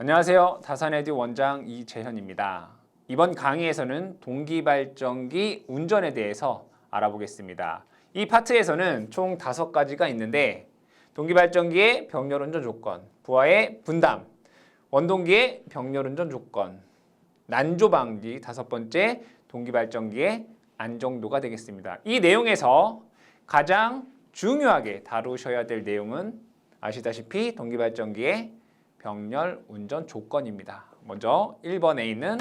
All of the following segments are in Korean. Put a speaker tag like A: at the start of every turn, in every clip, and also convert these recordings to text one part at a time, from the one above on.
A: 안녕하세요. 다산에듀 원장 이재현입니다. 이번 강의에서는 동기발전기 운전에 대해서 알아보겠습니다. 이 파트에서는 총 5가지가 있는데 동기발전기의 병렬운전 조건, 부하의 분담, 원동기의 병렬운전 조건, 난조 방지 5번째 동기발전기의 안정도가 되겠습니다. 이 내용에서 가장 중요하게 다루셔야 될 내용은 아시다시피 동기발전기의 병렬 운전 조건입니다. 먼저 1번에 있는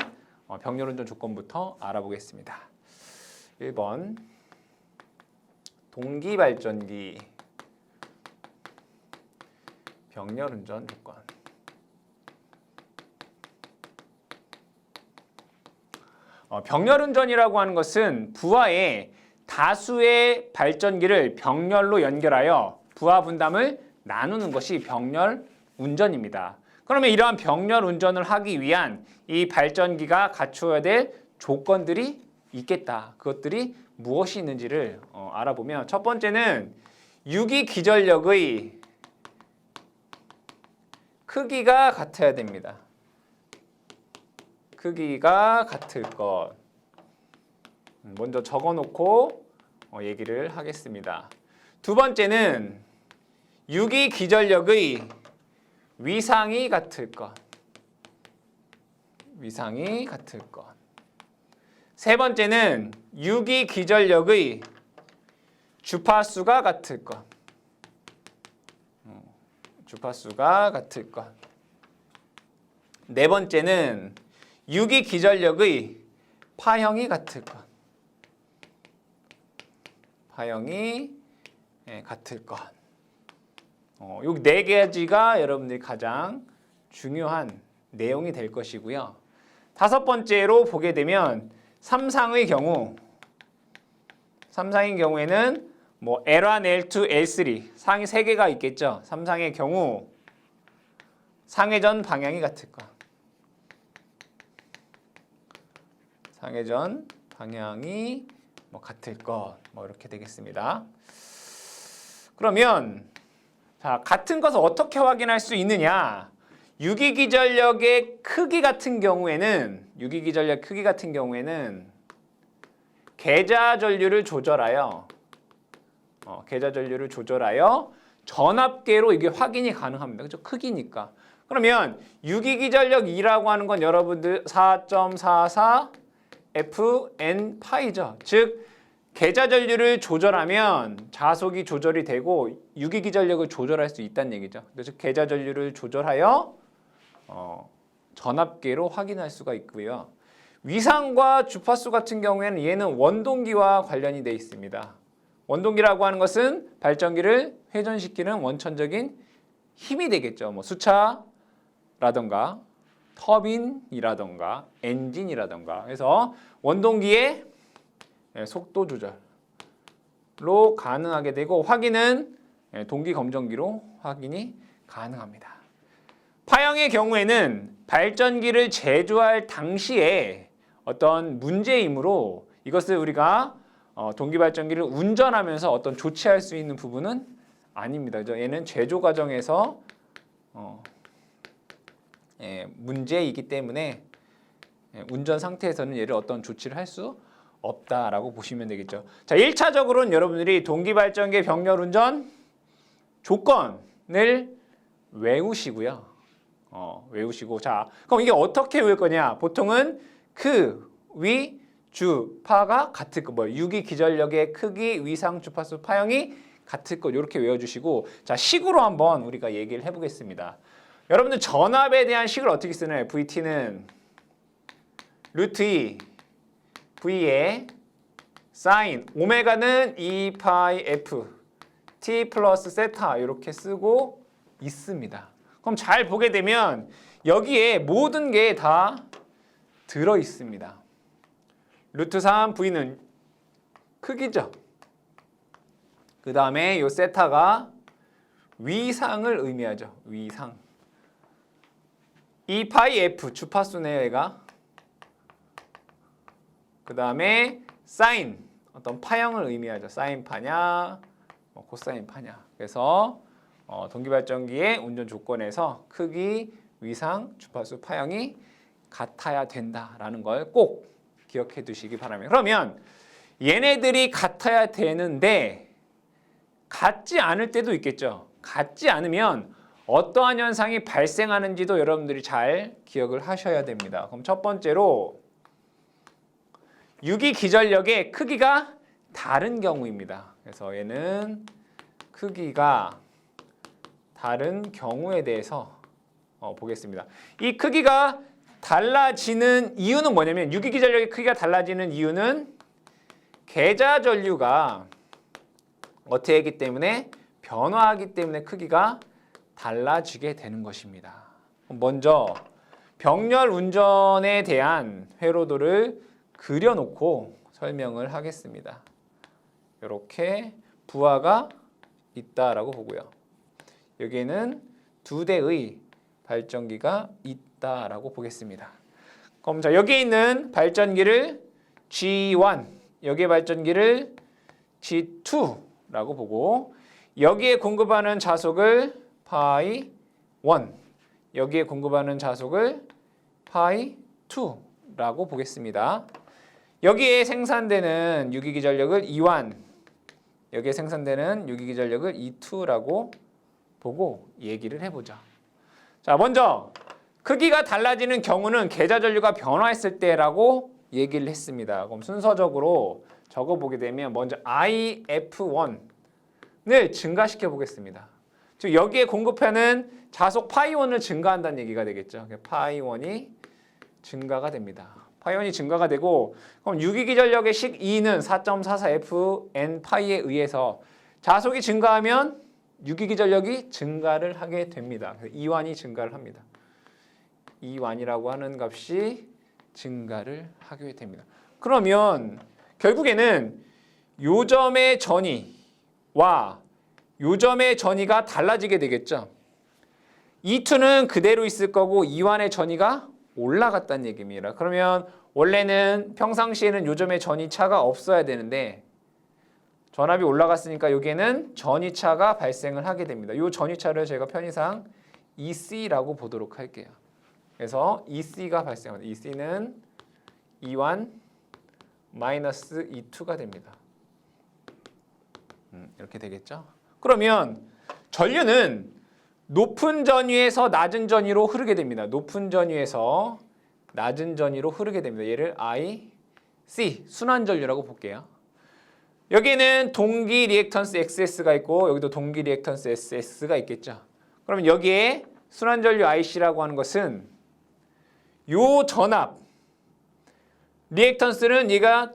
A: 병렬 운전 조건부터 알아보겠습니다. 1번 동기발전기 병렬 운전 조건. 병렬 운전이라고 하는 것은 부하의 다수의 발전기를 병렬로 연결하여 부하 분담을 나누는 것이 병렬 운전입니다. 그러면 이러한 병렬 운전을 하기 위한 이 발전기가 갖추어야 될 조건들이 있겠다. 그것들이 무엇이 있는지를 알아보면 첫 번째는 유기기전력의 크기가 같아야 됩니다. 크기가 같을 것. 먼저 적어놓고 얘기를 하겠습니다. 두 번째는 유기기전력의 위상이 같을 것. 위상이 같을 것. 세 번째는 유기기전력의 주파수가 같을 것. 주파수가 같을 것. 네 번째는 유기기전력의 파형이 같을 것. 파형이 같을 것. 요 4가지가 여러분들이 가장 중요한 내용이 될 것이고요. 5번째로 보게 되면 삼상의 경우, 삼상의 경우에는 뭐 L1, L2, L3 상이 3개가 있겠죠. 삼상의 경우 상회전 방향이 같을 것. 상회전 방향이 같을 것. 이렇게 되겠습니다. 그러면 자, 같은 것을 어떻게 확인할 수 있느냐? 유기기전력의 크기 같은 경우에는 계좌 전류를 조절하여 전압계로 이게 확인이 가능합니다. 그렇죠? 크기니까. 그러면 유기기전력 2라고 하는 건 여러분들 4.44 FN 파이죠. 즉 계좌 전류를 조절하면 자속이 조절이 되고 유기기전력을 조절할 수 있다는 얘기죠. 그래서 계좌 전류를 조절하여 전압계로 확인할 수가 있고요. 위상과 주파수 같은 경우에는 얘는 원동기와 관련이 되어 있습니다. 원동기라고 하는 것은 발전기를 회전시키는 원천적인 힘이 되겠죠. 수차라던가 터빈이라던가 엔진이라던가. 그래서 원동기의 속도 조절로 가능하게 되고 확인은 동기 검정기로 확인이 가능합니다. 파형의 경우에는 발전기를 제조할 당시에 어떤 문제이므로 이것을 우리가 동기발전기를 운전하면서 어떤 조치할 수 있는 부분은 아닙니다. 얘는 제조 과정에서 문제이기 때문에 운전 상태에서는 얘를 어떤 조치를 할 수 없다라고 보시면 되겠죠. 자, 1차적으로는 여러분들이 동기발전기의 병렬운전 조건을 외우시고요. 외우시고 자, 그럼 이게 어떻게 외울 거냐? 보통은 위, 주, 파가 같을 것. 유기기전력의 크기, 위상, 주파수, 파형이 같을 것. 이렇게 외워주시고 자, 식으로 한번 우리가 얘기를 해보겠습니다. 여러분들 전압에 대한 식을 어떻게 쓰나요? VT는 루트 2 V의 사인 오메가는 2파이 F T 플러스 세타 이렇게 쓰고 있습니다. 그럼 잘 보게 되면 여기에 모든 게 다 들어 있습니다. 루트 3 V는 크기죠. 그 다음에 이 세타가 위상을 의미하죠. 위상. 2파이 F 주파수네요, 얘가. 그 다음에 사인 어떤 파형을 의미하죠. 사인 파냐, 코사인 파냐. 그래서 동기발전기의 운전 조건에서 크기, 위상 주파수 파형이 같아야 된다라는 걸 꼭 기억해 두시기 바랍니다. 그러면 얘네들이 같아야 되는데 같지 않을 때도 있겠죠. 같지 않으면 어떠한 현상이 발생하는지도 여러분들이 잘 기억을 하셔야 됩니다. 그럼 첫 번째로 유기기전력의 크기가 다른 경우입니다. 그래서 얘는 크기가 다른 경우에 대해서 보겠습니다. 이 크기가 달라지는 이유는 뭐냐면 유기기전력의 크기가 달라지는 이유는 계좌전류가 어떻게 하기 때문에 변화하기 때문에 크기가 달라지게 되는 것입니다. 먼저 병렬 운전에 대한 회로도를 그려놓고 설명을 하겠습니다. 이렇게 부하가 있다라고 보고요. 여기에는 2대의 발전기가 있다라고 보겠습니다. 그럼 자, 여기에 있는 발전기를 G1, 여기에 발전기를 G2라고 보고 여기에 공급하는 자속을 파이 1, 여기에 공급하는 자속을 파이 2라고 보겠습니다. 여기에 생산되는 유기기전력을 E1, 여기에 생산되는 유기기전력을 E2라고 보고 얘기를 해보자. 자, 먼저 크기가 달라지는 경우는 계좌전류가 변화했을 때라고 얘기를 했습니다. 그럼 순서적으로 적어보게 되면 먼저 IF1을 증가시켜 보겠습니다. 즉 여기에 공급하는 자속 파이1을 증가한다는 얘기가 되겠죠. 파이1이 증가가 됩니다. 파이1이 증가가 되고 그럼 유기기전력의 식 2는 4.44Fn 파이에 의해서 자속이 증가하면 유기기전력이 증가를 하게 됩니다. E1이 증가를 합니다. E1이라고 하는 값이 증가를 하게 됩니다. 그러면 결국에는 요점의 전이와 요점의 전이가 달라지게 되겠죠. E2는 그대로 있을 거고 E1의 전이가 올라갔다는 얘기입니다. 그러면 원래는 평상시에는 요점의 전이차가 없어야 되는데 전압이 올라갔으니까 여기에는 전이차가 발생을 하게 됩니다. 이 전이차를 제가 편의상 EC라고 보도록 할게요. 그래서 EC가 발생합니다. EC는 E1 마이너스 E2가 됩니다. 이렇게 되겠죠. 그러면 전류는 높은 전위에서 낮은 전위로 흐르게 됩니다. 높은 전위에서 낮은 전위로 흐르게 됩니다. 얘를 IC, 순환전류라고 볼게요. 여기에는 동기 리액턴스 XS가 있고 여기도 동기 리액턴스 SS가 있겠죠. 그러면 여기에 순환전류 IC라고 하는 것은 요 전압, 리액턴스는 얘가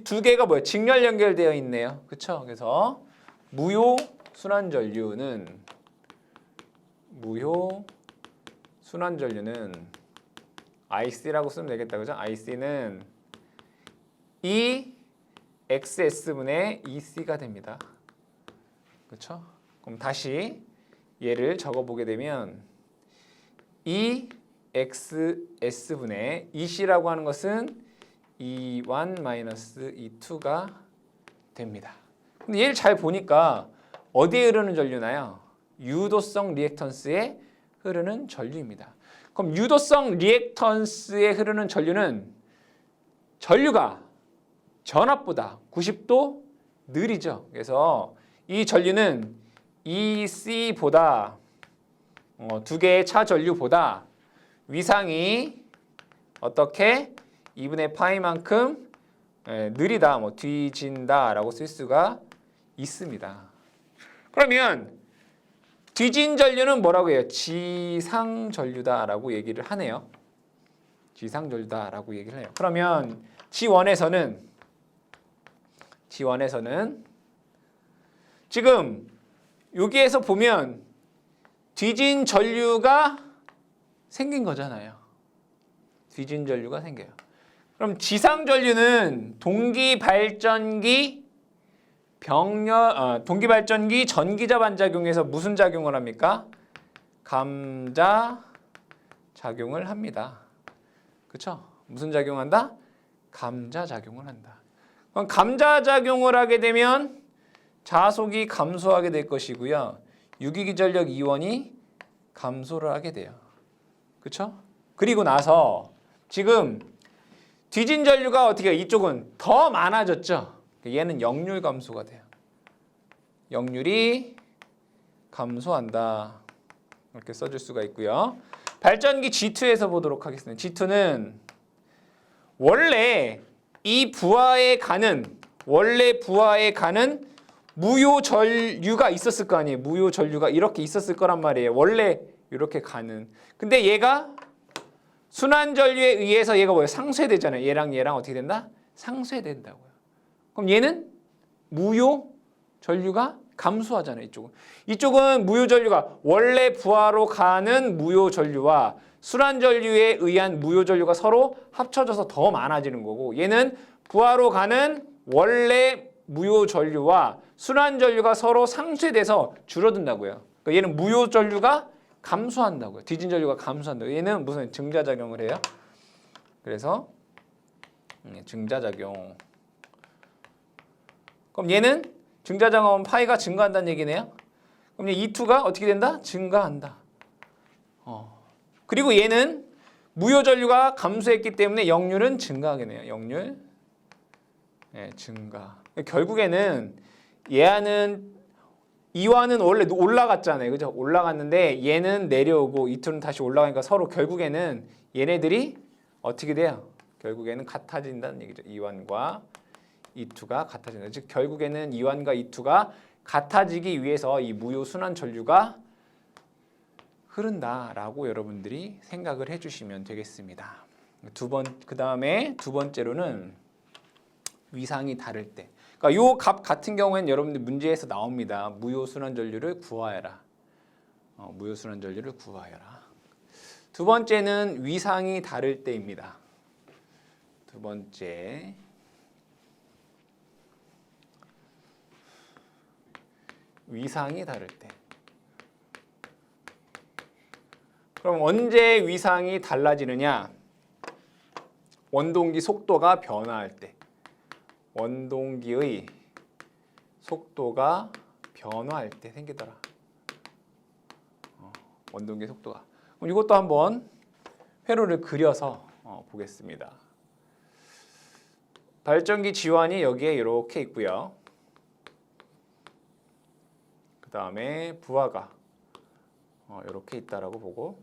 A: 두 개가 뭐예요? 직렬 연결되어 있네요. 그렇죠? 그래서 무효 순환전류는 IC라고 쓰면 되겠다. 그죠? IC는 이 XS분의 EC가 됩니다. 그렇죠? 그럼 다시 얘를 적어보게 되면 이 XS분의 EC라고 하는 것은 E1-E2가 됩니다. 근데 얘를 잘 보니까 어디에 흐르는 전류나요? 유도성 리액턴스에 흐르는 전류입니다. 그럼 유도성 리액턴스에 흐르는 전류는 전류가 전압보다 90도 느리죠. 그래서 이 전류는 EC보다 두 개의 차 전류보다 위상이 어떻게 2분의 파이만큼 느리다, 뒤진다라고 쓸 수가 있습니다. 그러면 뒤진 전류는 뭐라고 해요? 지상전류다라고 얘기를 하네요. 지상전류다라고 얘기를 해요. 그러면 G1에서는 지금 여기에서 보면 뒤진 전류가 생긴 거잖아요. 뒤진 전류가 생겨요. 그럼 지상 전류는 동기 발전기 전기자 반작용에서 무슨 작용을 합니까? 감자 작용을 합니다. 그렇죠? 무슨 작용한다? 감자 작용을 한다. 그럼 감자 작용을 하게 되면 자속이 감소하게 될 것이고요. 유기기전력 이원이 감소를 하게 돼요. 그쵸? 그리고 나서 지금 뒤진 전류가 어떻게 해요? 이쪽은 더 많아졌죠? 얘는 역률 감소가 돼요. 역률이 감소한다. 이렇게 써줄 수가 있고요. 발전기 G2에서 보도록 하겠습니다. G2는 원래 이 부하에 가는 무효 전류가 있었을 거 아니에요. 무효 전류가 이렇게 있었을 거란 말이에요. 원래 이렇게 가는. 근데 얘가 순환 전류에 의해서 얘가 뭐예요? 상쇄되잖아요. 얘랑 어떻게 된다? 상쇄된다고요. 그럼 얘는 무효 전류가 감소하잖아요. 이쪽은 무효 전류가 원래 부하로 가는 무효 전류와 순환 전류에 의한 무효 전류가 서로 합쳐져서 더 많아지는 거고, 얘는 부하로 가는 원래 무효 전류와 순환 전류가 서로 상쇄돼서 줄어든다고요. 그러니까 얘는 무효 전류가 감소한다고요. 뒤진 전류가 감소한다고요. 얘는 무슨 증자작용을 해요? 그래서 증자작용. 그럼 얘는 증자작용하면 파이가 증가한다는 얘기네요. 그럼 E2가 어떻게 된다? 증가한다. 그리고 얘는 무효 전류가 감소했기 때문에 역률은 증가하겠네요. 역률 증가. 결국에는 이와는 원래 올라갔잖아요. 그죠? 올라갔는데 얘는 내려오고 E2는 다시 올라가니까 서로 결국에는 얘네들이 어떻게 돼요? 결국에는 같아진다는 얘기죠. E1과 E2가 같아진다. 즉 결국에는 E1과 E2가 같아지기 위해서 이 무효 순환 전류가 흐른다라고 여러분들이 생각을 해주시면 되겠습니다. 그 다음에 두 번째로는 위상이 다를 때. 그러니까 요 값 같은 경우에는 여러분들 문제에서 나옵니다. 무효 순환 전류를 구하여라. 무효 순환 전류를 구하여라. 두 번째는 위상이 다를 때입니다. 두 번째. 위상이 다를 때. 그럼 언제 위상이 달라지느냐? 원동기 속도가 변화할 때. 원동기의 속도가 변화할 때 생기더라. 원동기 속도가. 그럼 이것도 한번 회로를 그려서 보겠습니다. 발전기 지환이 여기에 이렇게 있고요. 그 다음에 부하가 이렇게 있다라고 보고,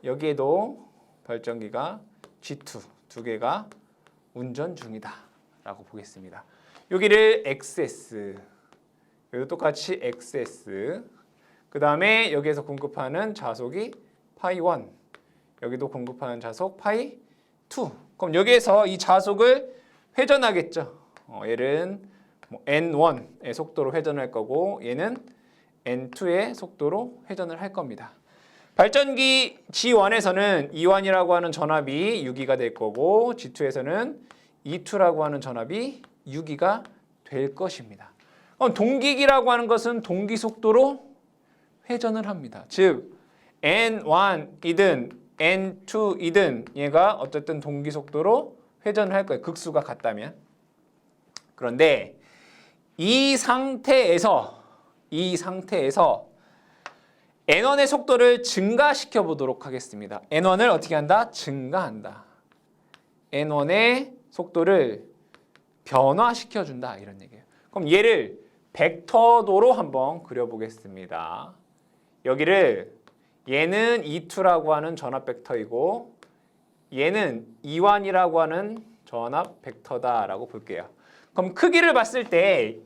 A: 여기에도 발전기가 G2 두 개가 운전 중이다 라고 보겠습니다. 여기를 XS, 여기도 똑같이 XS, 그 다음에 여기에서 공급하는 자속이 파이1, 여기도 공급하는 자속 파이2. 그럼 여기에서 이 자속을 회전하겠죠. 얘는 N1의 속도로 회전할 거고, 얘는 N2의 속도로 회전을 할 겁니다. 발전기 G1에서는 E1이라고 하는 전압이 6기가 될 거고, G2에서는 E2라고 하는 전압이 6기가 될 것입니다. 그럼 동기기라고 하는 것은 동기 속도로 회전을 합니다. 즉 N1이든 N2이든 얘가 어쨌든 동기 속도로 회전을 할 거예요. 극수가 같다면. 그런데 이 상태에서 N1의 속도를 증가시켜 보도록 하겠습니다. N1을 어떻게 한다? 증가한다. N1의 속도를 변화시켜 준다 이런 얘기예요. 그럼 얘를 벡터도로 한번 그려보겠습니다. 여기를 얘는 E2라고 하는 전압 벡터이고 얘는 E1이라고 하는 전압 벡터다라고 볼게요. 그럼 크기를 봤을 때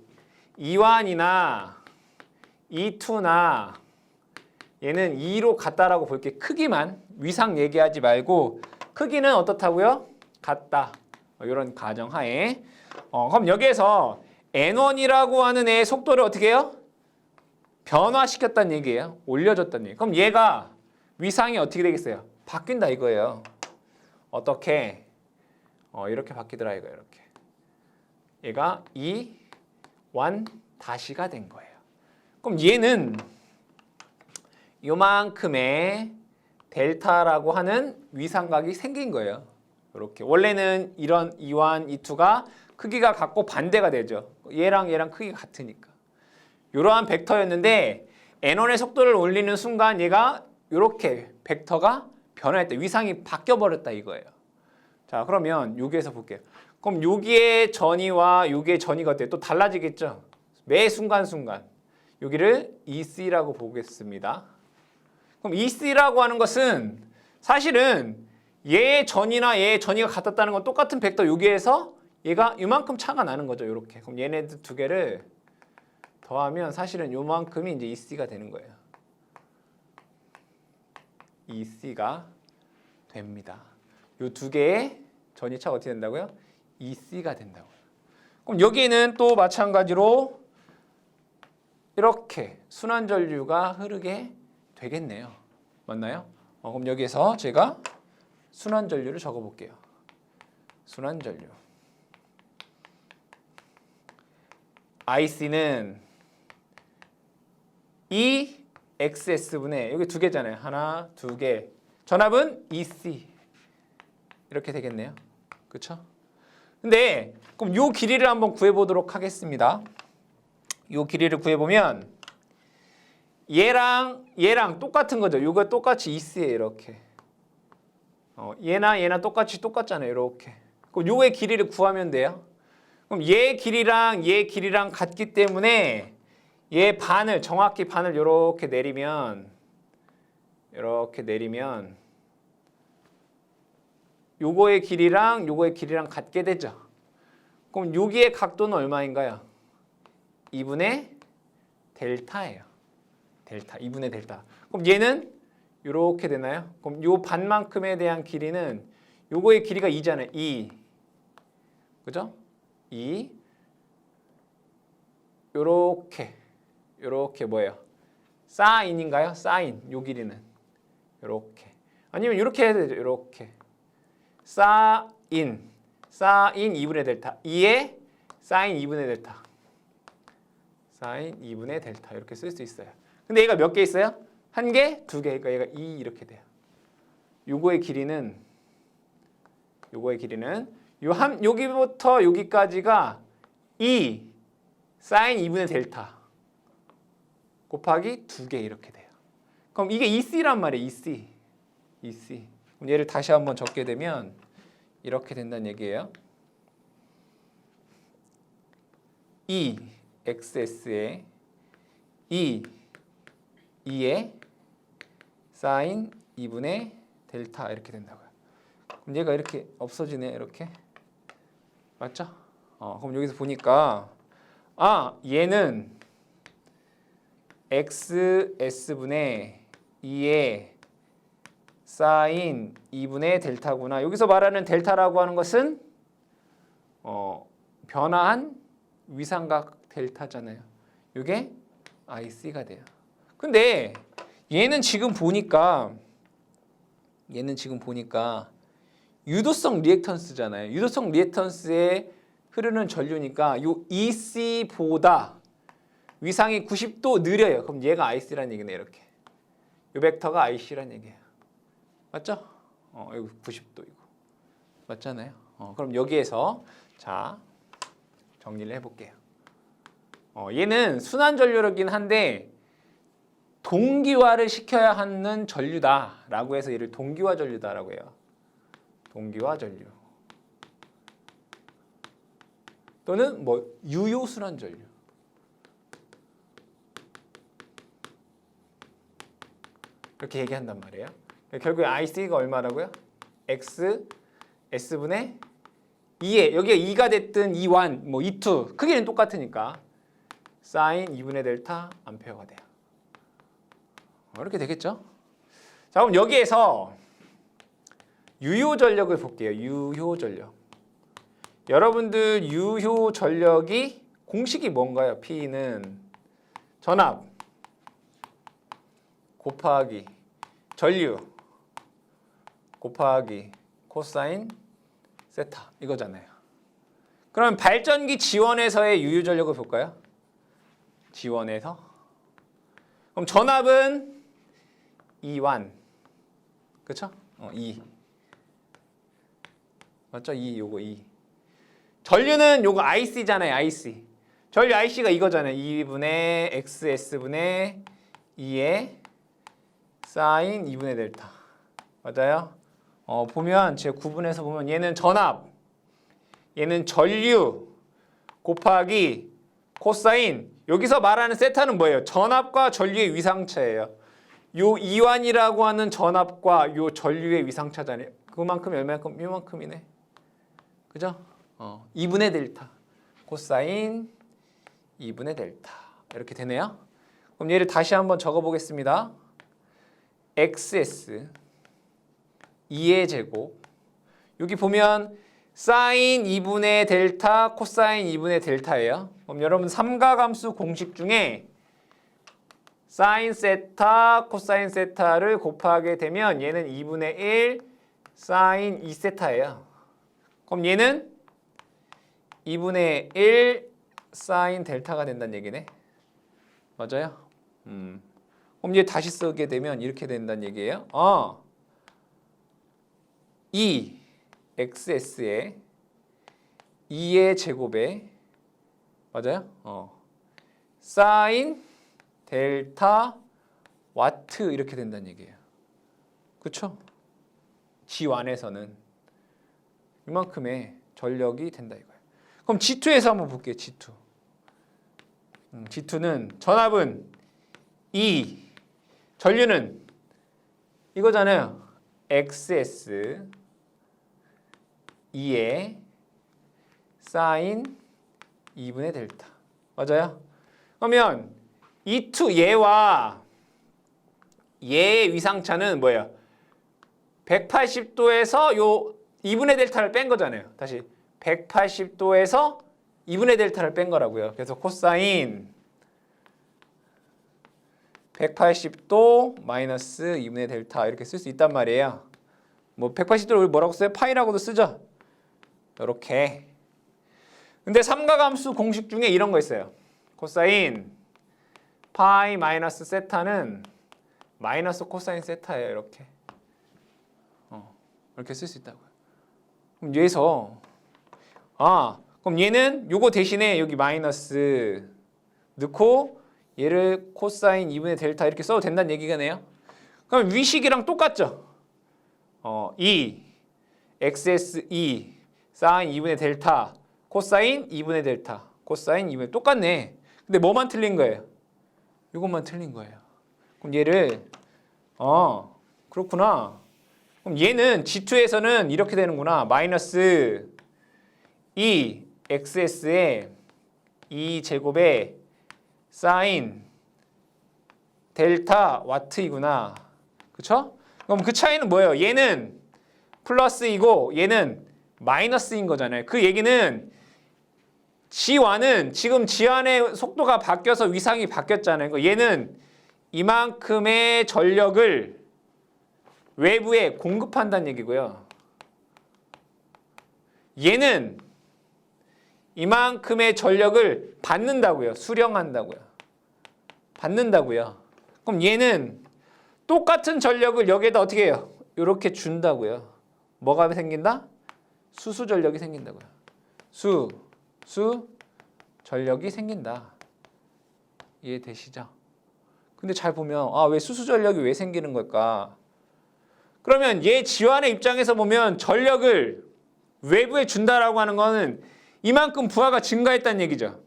A: E1이나 E2나 얘는 2로 같다라고 볼게. 크기만, 위상 얘기하지 말고 크기는 어떻다고요? 같다. 이런 가정하에. 그럼 여기에서 N1이라고 하는 애의 속도를 어떻게 해요? 변화시켰다는 얘기예요. 올려줬다는 얘기. 그럼 얘가 위상이 어떻게 되겠어요? 바뀐다 이거예요. 어떻게? 이렇게 바뀌더라 이거 이렇게. 얘가 E1 다시가 된 거예요. 그럼 얘는 요만큼의 델타라고 하는 위상각이 생긴 거예요. 이렇게. 원래는 이런 E1, E2가 크기가 같고 반대가 되죠. 얘랑 크기가 같으니까. 이러한 벡터였는데 N1의 속도를 올리는 순간 얘가 이렇게 벡터가 변화했다. 위상이 바뀌어 버렸다 이거예요. 자, 그러면 여기에서 볼게요. 그럼 여기의 전이와 여기의 전이가 어때요? 또 달라지겠죠? 매 순간순간. 여기를 EC라고 보겠습니다. 그럼 EC라고 하는 것은 사실은 얘의 전이나 얘의 전이가 같았다는 건 똑같은 벡터 여기에서 얘가 이만큼 차가 나는 거죠. 이렇게. 그럼 얘네들 두 개를 더하면 사실은 요만큼이 이제 EC가 되는 거예요. EC가 됩니다. 요 두 개의 전이차가 어떻게 된다고요? EC가 된다고요. 그럼 여기는 또 마찬가지로 이렇게 순환전류가 흐르게 되겠네요. 맞나요? 그럼 여기에서 제가 순환전류를 적어볼게요. 순환전류. IC는 EXS분의 여기 두 개잖아요. 하나, 두 개. 전압은 EC. 이렇게 되겠네요. 그렇죠? 근데 그럼 요 길이를 한번 구해보도록 하겠습니다. 요 길이를 구해보면 얘랑 똑같은 거죠. 요거 똑같이 EC예요. 이렇게. 얘나 똑같잖아요. 이렇게. 그럼 요의 길이를 구하면 돼요. 그럼 얘 길이랑 얘 길이랑 같기 때문에 얘 반을 정확히 반을 이렇게 내리면 요거의 길이랑 같게 되죠. 그럼 여기의 각도는 얼마인가요? 2분의 델타예요. 델타, 2분의 델타. 그럼 얘는 이렇게 되나요? 그럼 요 반만큼에 대한 길이는 요거의 길이가 2잖아요. 2. 그죠? 2. 요렇게 뭐예요? 사인인가요? 사인. 요 길이는. 요렇게. 아니면 이렇게 해야 되죠. 요렇게. 사인 2분의 델타 2에 사인 2분의 델타 사인 2분의 델타 이렇게 쓸 수 있어요. 근데 얘가 몇 개 있어요? 한 개, 두 개. 그러니까 얘가 2 이렇게 돼요. 요거의 길이는 여기부터 여기까지가 2 사인 2분의 델타 곱하기 두 개 이렇게 돼요. 그럼 이게 EC란 말이에요. EC. 얘를 다시 한번 적게 되면 이렇게 된다는 얘기예요. EXS에 2에 사인 2분의 델타 이렇게 된다고요. 그럼 얘가 이렇게 없어지네. 이렇게. 맞죠? 그럼 여기서 보니까 얘는 XS분의 2에 사인 2분의 델타구나. 여기서 말하는 델타라고 하는 것은 변화한 위삼각 델타잖아요. 이게 IC가 돼요. 근데 얘는 지금 보니까 유도성 리액턴스잖아요. 유도성 리액턴스에 흐르는 전류니까 요 EC보다 위상이 90도 느려요. 그럼 얘가 IC라는 얘기네. 이렇게. 요 벡터가 IC라는 얘기예요. 맞죠? 여기 90도이고. 맞잖아요? 그럼 여기에서 자 정리를 해볼게요. 얘는 순환전류이긴 한데 동기화를 시켜야 하는 전류다라고 해서 얘를 동기화 전류다라고 해요. 동기화 전류. 또는 뭐 유효 순환전류. 이렇게 얘기한단 말이에요. 결국에 IC가 얼마라고요? X S분의 2에 여기가 2가 됐든 2완, 뭐 2투 크기는 똑같으니까 사인 2분의 델타 암페어가 돼요. 이렇게 되겠죠? 자, 그럼 여기에서 유효 전력을 볼게요. 유효 전력. 여러분들 유효 전력이 공식이 뭔가요? P는 전압 곱하기 전류 곱하기 코사인 세타 이거잖아요. 그럼 발전기 지원에서의 유효 전력을 볼까요? 지원에서. 그럼 전압은 2완. 그쵸? 2. 맞죠? 2 요거 2. 전류는 요거 IC잖아요. IC. 전류 IC가 이거잖아요. 2분의 XS분의 2의 사인 2분의 델타. 맞아요? 보면 제 구분해서 보면 얘는 전압, 얘는 전류 곱하기 코사인. 여기서 말하는 세타는 뭐예요? 전압과 전류의 위상차예요. 요 이완이라고 하는 전압과 요 전류의 위상차잖아요. 그만큼 얼마만큼? 요만큼이네. 그죠? 2분의 델타. 코사인 2분의 델타. 이렇게 되네요. 그럼 얘를 다시 한번 적어 보겠습니다. XS 2의 제곱. 여기 보면 사인 2분의 델타, 코사인 2분의 델타예요. 그럼 여러분 삼각함수 공식 중에 사인 세타, 코사인 세타를 곱하게 되면 얘는 2분의 1 사인 2세타예요. 그럼 얘는 2분의 1 사인 델타가 된다는 얘기네. 맞아요? 그럼 얘 다시 쓰게 되면 이렇게 된다는 얘기예요. 2 XS에 2의 제곱에 맞아요? 사인 델타 와트 이렇게 된다는 얘기예요. 그렇죠? G1에서는 이만큼의 전력이 된다 이거예요. 그럼 G2에서 한번 볼게요. G2. G2는 전압은 2, 전류는 이거잖아요. XS 2의 사인 2분의 델타. 맞아요? 그러면 E2 얘와 얘의 위상차는 뭐예요? 180도에서 요 2분의 델타를 뺀 거잖아요. 다시 180도에서 2분의 델타를 뺀 거라고요. 그래서 코사인 180도 마이너스 2분의 델타 이렇게 쓸 수 있단 말이에요. 뭐 180도를 뭐라고 써요? 파이라고도 쓰죠. 이렇게. 근데 삼각함수 공식 중에 이런 거 있어요. 코사인 파이 마이너스 세타는 마이너스 코사인 세타예요. 이렇게. 이렇게 쓸 수 있다고요. 그럼 여기서 그럼 얘는 요거 대신에 여기 마이너스 넣고 얘를 코사인 2분의 델타 이렇게 써도 된다는 얘기가네요. 그럼 위식이랑 똑같죠? 2 XS 2 사인 2분의 델타 코사인 2분의 델타 코사인 2분의 똑같네. 근데 뭐만 틀린 거예요? 이것만 틀린 거예요. 그럼 얘를 그렇구나. 그럼 얘는 G2에서는 이렇게 되는구나. 마이너스 2 XS에 2 제곱에 사인 델타 와트이구나. 그쵸? 그럼 그 차이는 뭐예요? 얘는 플러스이고 얘는 마이너스인 거잖아요. 그 얘기는 G1은 지금 G1의 속도가 바뀌어서 위상이 바뀌었잖아요. 얘는 이만큼의 전력을 외부에 공급한다는 얘기고요. 얘는 이만큼의 전력을 받는다고요. 수령한다고요. 받는다고요. 그럼 얘는 똑같은 전력을 여기에다 어떻게 해요? 이렇게 준다고요. 뭐가 생긴다? 수수 전력이 생긴다고요. 수 전력이 생긴다. 이해되시죠? 근데 잘 보면 왜 수수 전력이 왜 생기는 걸까? 그러면 얘 지환의 입장에서 보면 전력을 외부에 준다라고 하는 거는 이만큼 부하가 증가했다는 얘기죠.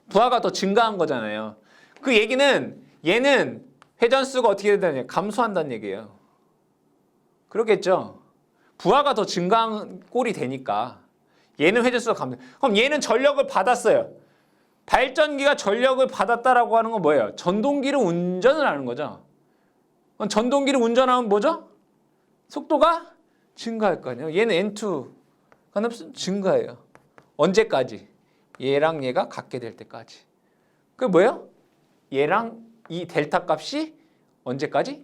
A: 부하가 더 증가한 거잖아요. 그 얘기는 얘는 회전수가 어떻게 된다는 감소한다는 얘기예요. 그렇겠죠? 부하가 더 증가한 꼴이 되니까 얘는 회전수가 감소. 그럼 얘는 전력을 받았어요. 발전기가 전력을 받았다라고 하는 건 뭐예요? 전동기를 운전을 하는 거죠. 그럼 전동기를 운전하면 뭐죠? 속도가 증가할 거 아니에요. 얘는 N2가 증가해요. 언제까지? 얘랑 얘가 같게 될 때까지. 그게 뭐예요? 얘랑 이 델타 값이 언제까지?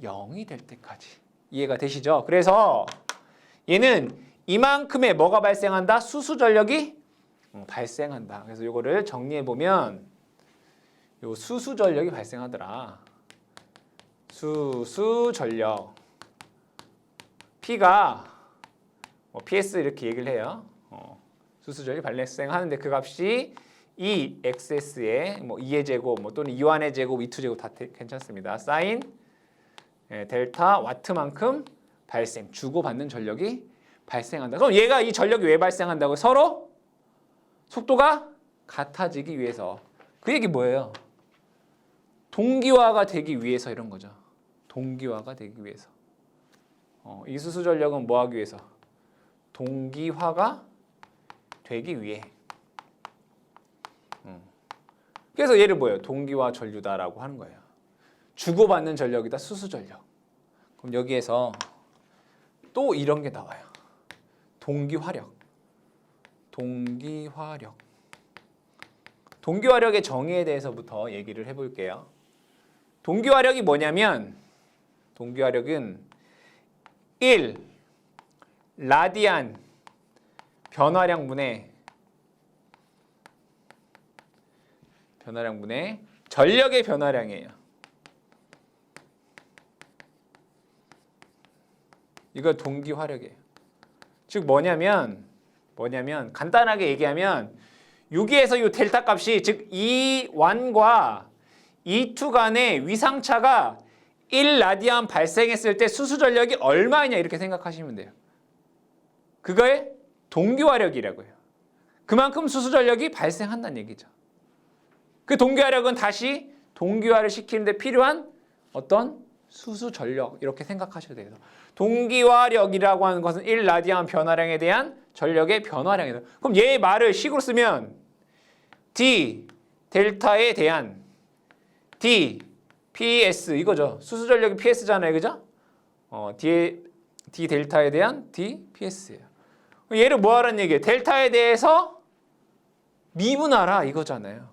A: 0이 될 때까지. 이해가 되시죠? 그래서 얘는 이만큼의 뭐가 발생한다? 수수 전력이 발생한다. 그래서 이거를 정리해 보면 요 수수 전력이 발생하더라. 수수 전력. P가 PS 이렇게 얘기를 해요. 수수 전력이 발생하는데 그 값이 2XS에 2의 제곱 또는 2완의 제곱, 2투 제곱 다 괜찮습니다. 사인 델타 와트만큼 발생, 주고받는 전력이 발생한다. 그럼 얘가 이 전력이 왜 발생한다고? 서로 속도가 같아지기 위해서. 그 얘기 뭐예요? 동기화가 되기 위해서 이런 거죠. 동기화가 되기 위해서. 이 수수 전력은 뭐 하기 위해서? 동기화가 되기 위해. 그래서 얘를 뭐예요? 동기화 전류다라고 하는 거예요. 주고받는 전력이다, 수수 전력. 그럼 여기에서 또 이런 게 나와요. 동기화력. 동기화력. 동기화력의 정의에 대해서부터 얘기를 해볼게요. 동기화력이 뭐냐면 동기화력은 1 라디안 변화량분의 전력의 변화량이에요. 이거 동기화력이에요. 즉 뭐냐면 간단하게 얘기하면 여기에서 이 델타 값이 즉 E1과 E2 간의 위상차가 1라디안 발생했을 때 수수 전력이 얼마이냐 이렇게 생각하시면 돼요. 그거의 동기화력이라고 해요. 그만큼 수수 전력이 발생한다는 얘기죠. 그 동기화력은 다시 동기화를 시키는 데 필요한 어떤 수수 전력 이렇게 생각하셔야 돼요. 동기화력이라고 하는 것은 1라디안 변화량에 대한 전력의 변화량이다. 그럼 얘의 말을 식으로 쓰면 D 델타에 대한 D PS 이거죠. 수수 전력이 PS잖아요. 그죠? D 델타에 대한 D PS예요. 얘를 뭐 하라는 얘기예요? 델타에 대해서 미분하라 이거잖아요.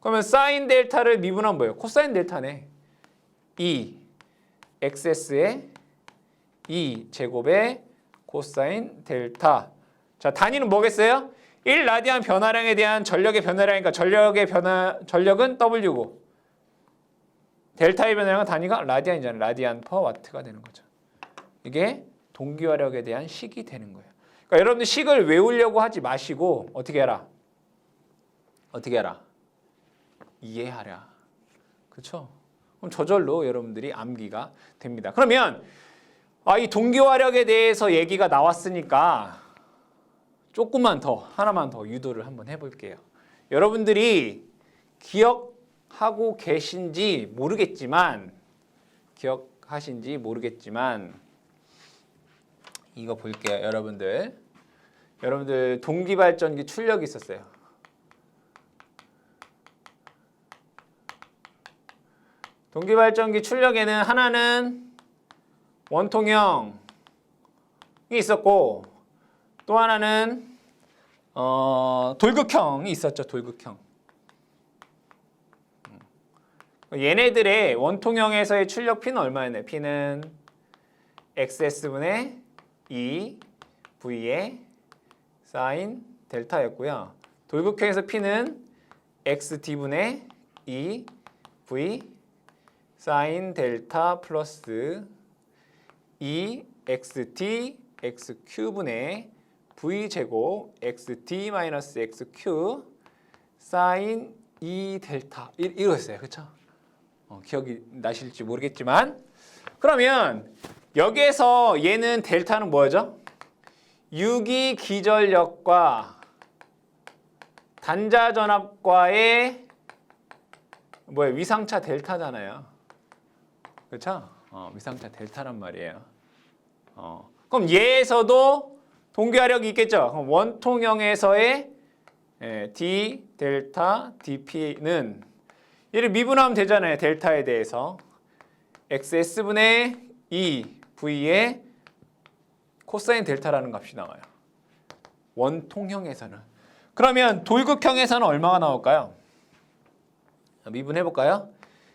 A: 그러면 사인 델타를 미분하면 뭐예요? 코사인 델타네. E XS의 E 제곱의 코사인 델타. 자, 단위는 뭐겠어요? 1라디안 변화량에 대한 전력의 변화량이니까 전력은 W고 델타의 변화량은 단위가 라디안이잖아요. 라디안 퍼 와트가 되는 거죠. 이게 동기화력에 대한 식이 되는 거예요. 그러니까 여러분들 식을 외우려고 하지 마시고 어떻게 해라? 이해하라. 그렇죠? 그럼 저절로 여러분들이 암기가 됩니다. 그러면 이 동기화력에 대해서 얘기가 나왔으니까 조금만 더, 하나만 더 유도를 한번 해볼게요. 여러분들이 기억하고 계신지 모르겠지만 이거 볼게요. 여러분들 동기발전기 출력이 있었어요. 동기발전기 출력에는 하나는 원통형이 있었고 또 하나는 돌극형이 있었죠. 돌극형. 얘네들의 원통형에서의 출력 P는 얼마였나요? P는 XS분의 E V의 사인 델타였고요. 돌극형에서 P는 XD분의 E V 사인 델타 플러스 E XT XQ분의 V제곱 XT 마이너스 XQ 사인 E 델타 이거였어요. 그렇죠? 기억이 나실지 모르겠지만 그러면 여기에서 얘는 델타는 뭐죠? 유기 기전력과 단자 전압과의 위상차 델타잖아요. 그렇죠? 위상차 델타란 말이에요. 그럼 얘에서도 동기화력이 있겠죠. 그럼 원통형에서의 D 델타 DP는 얘를 미분하면 되잖아요. 델타에 대해서 XS분의 E V의 코사인 델타라는 값이 나와요. 원통형에서는. 그러면 돌극형에서는 얼마가 나올까요? 미분해볼까요?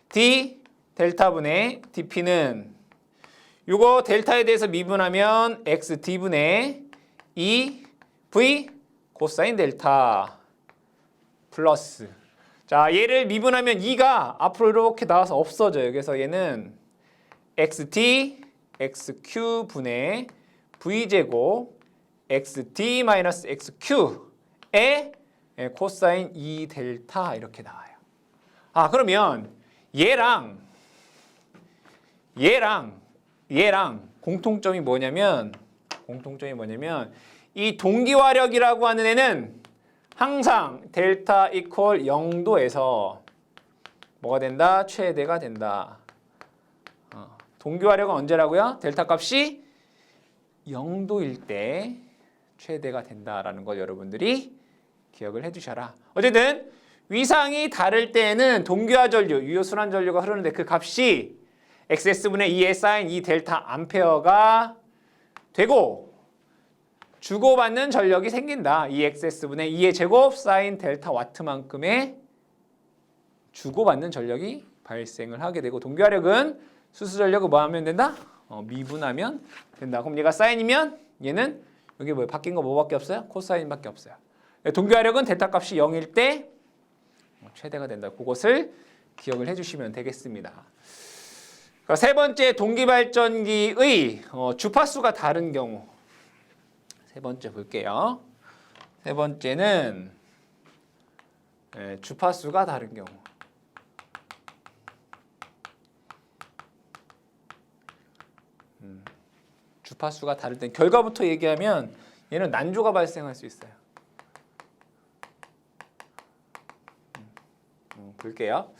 A: D 델타분의 DP는 이거 델타에 대해서 미분하면 XD분의 E V 코사인 델타 플러스 자 얘를 미분하면 2가 앞으로 이렇게 나와서 없어져요. 그래서 얘는 XT XQ분의 V제곱 XT 마이너스 XQ의 코사인 E 델타 이렇게 나와요. 그러면 얘랑 얘랑 공통점이 뭐냐면 이 동기화력이라고 하는 애는 항상 델타 이퀄 0도에서 뭐가 된다? 최대가 된다. 동기화력은 언제라고요? 델타 값이 0도일 때 최대가 된다라는 걸 여러분들이 기억을 해두셔라. 어쨌든 위상이 다를 때에는 동기화 전류, 유효순환 전류가 흐르는데 그 값이 XS분의 2의 사인 2 델타 암페어가 되고 주고받는 전력이 생긴다. 2XS분의 2의 제곱 사인 델타 와트만큼의 주고받는 전력이 발생을 하게 되고 동기화력은 수수 전력을 뭐 하면 된다? 미분하면 된다. 그럼 얘가 사인이면 얘는 여기 뭐 바뀐 거 뭐밖에 없어요? 코사인밖에 없어요. 동기화력은 델타 값이 0일 때 최대가 된다. 그것을 기억을 해주시면 되겠습니다. 세 번째 동기발전기의 주파수가 다른 경우. 세 번째 볼게요. 세 번째는 주파수가 다른 경우. 주파수가 다를 땐 결과부터 얘기하면 얘는 난조가 발생할 수 있어요. 볼게요.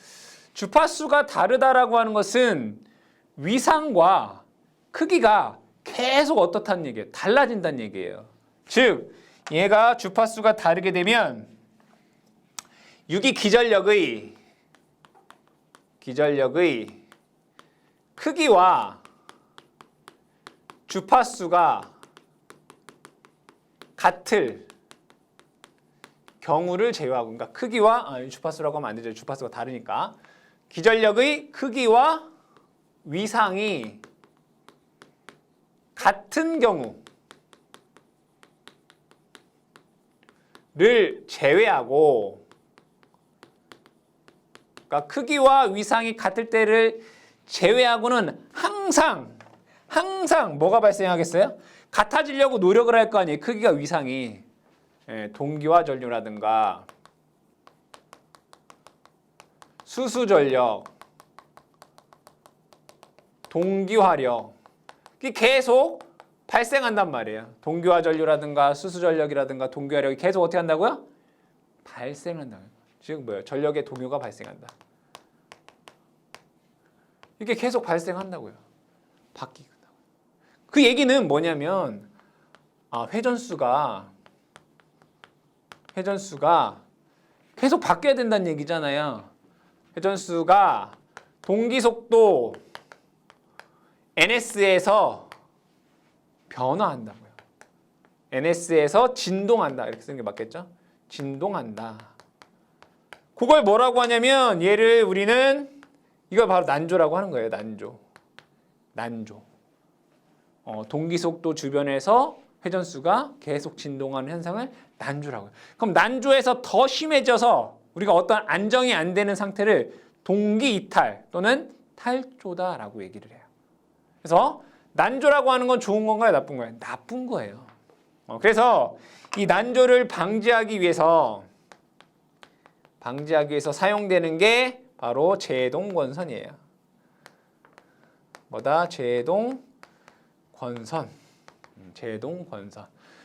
A: 주파수가 다르다라고 하는 것은 위상과 크기가 계속 어떻다는 얘기예요. 달라진다는 얘기예요. 즉 얘가 주파수가 다르게 되면 유기 기전력의 크기와 주파수가 같을 경우를 제외하고, 그러니까 크기와 주파수라고 하면 안 되죠. 주파수가 다르니까. 기전력의 크기와 위상이 같은 경우를 제외하고, 그러니까 크기와 위상이 같을 때를 제외하고는 항상 뭐가 발생하겠어요? 같아지려고 노력을 할 거 아니에요. 크기가 위상이. 동기화 전류라든가 수수전력, 동기화력 이 계속 발생한단 말이에요. 동기화 전류라든가 수수전력이라든가 동기화력이 계속 어떻게 한다고요? 발생한다. 즉 뭐예요? 전력의 동요가 발생한다. 이게 계속 발생한다고요. 바뀐다고요. 그 얘기는 뭐냐면 회전수가 계속 바뀌어야 된다는 얘기잖아요. 회전수가 동기속도 ns에서 변화한다고요. ns에서 진동한다. 이렇게 쓰는 게 맞겠죠? 진동한다. 그걸 뭐라고 하냐면 얘를 우리는 이걸 바로 난조라고 하는 거예요. 난조. 동기속도 주변에서 회전수가 계속 진동하는 현상을 난조라고 해요. 그럼 난조에서 더 심해져서 우리가 어떤 안정이 안 되는 상태를 동기 이탈 또는 탈조다라고 얘기를 해요. 그래서 난조라고 하는 건 좋은 건가요? 나쁜 거예요? 나쁜 거예요. 그래서 이 난조를 방지하기 위해서 사용되는 게 바로 제동권선이에요. 뭐다? 제동권선.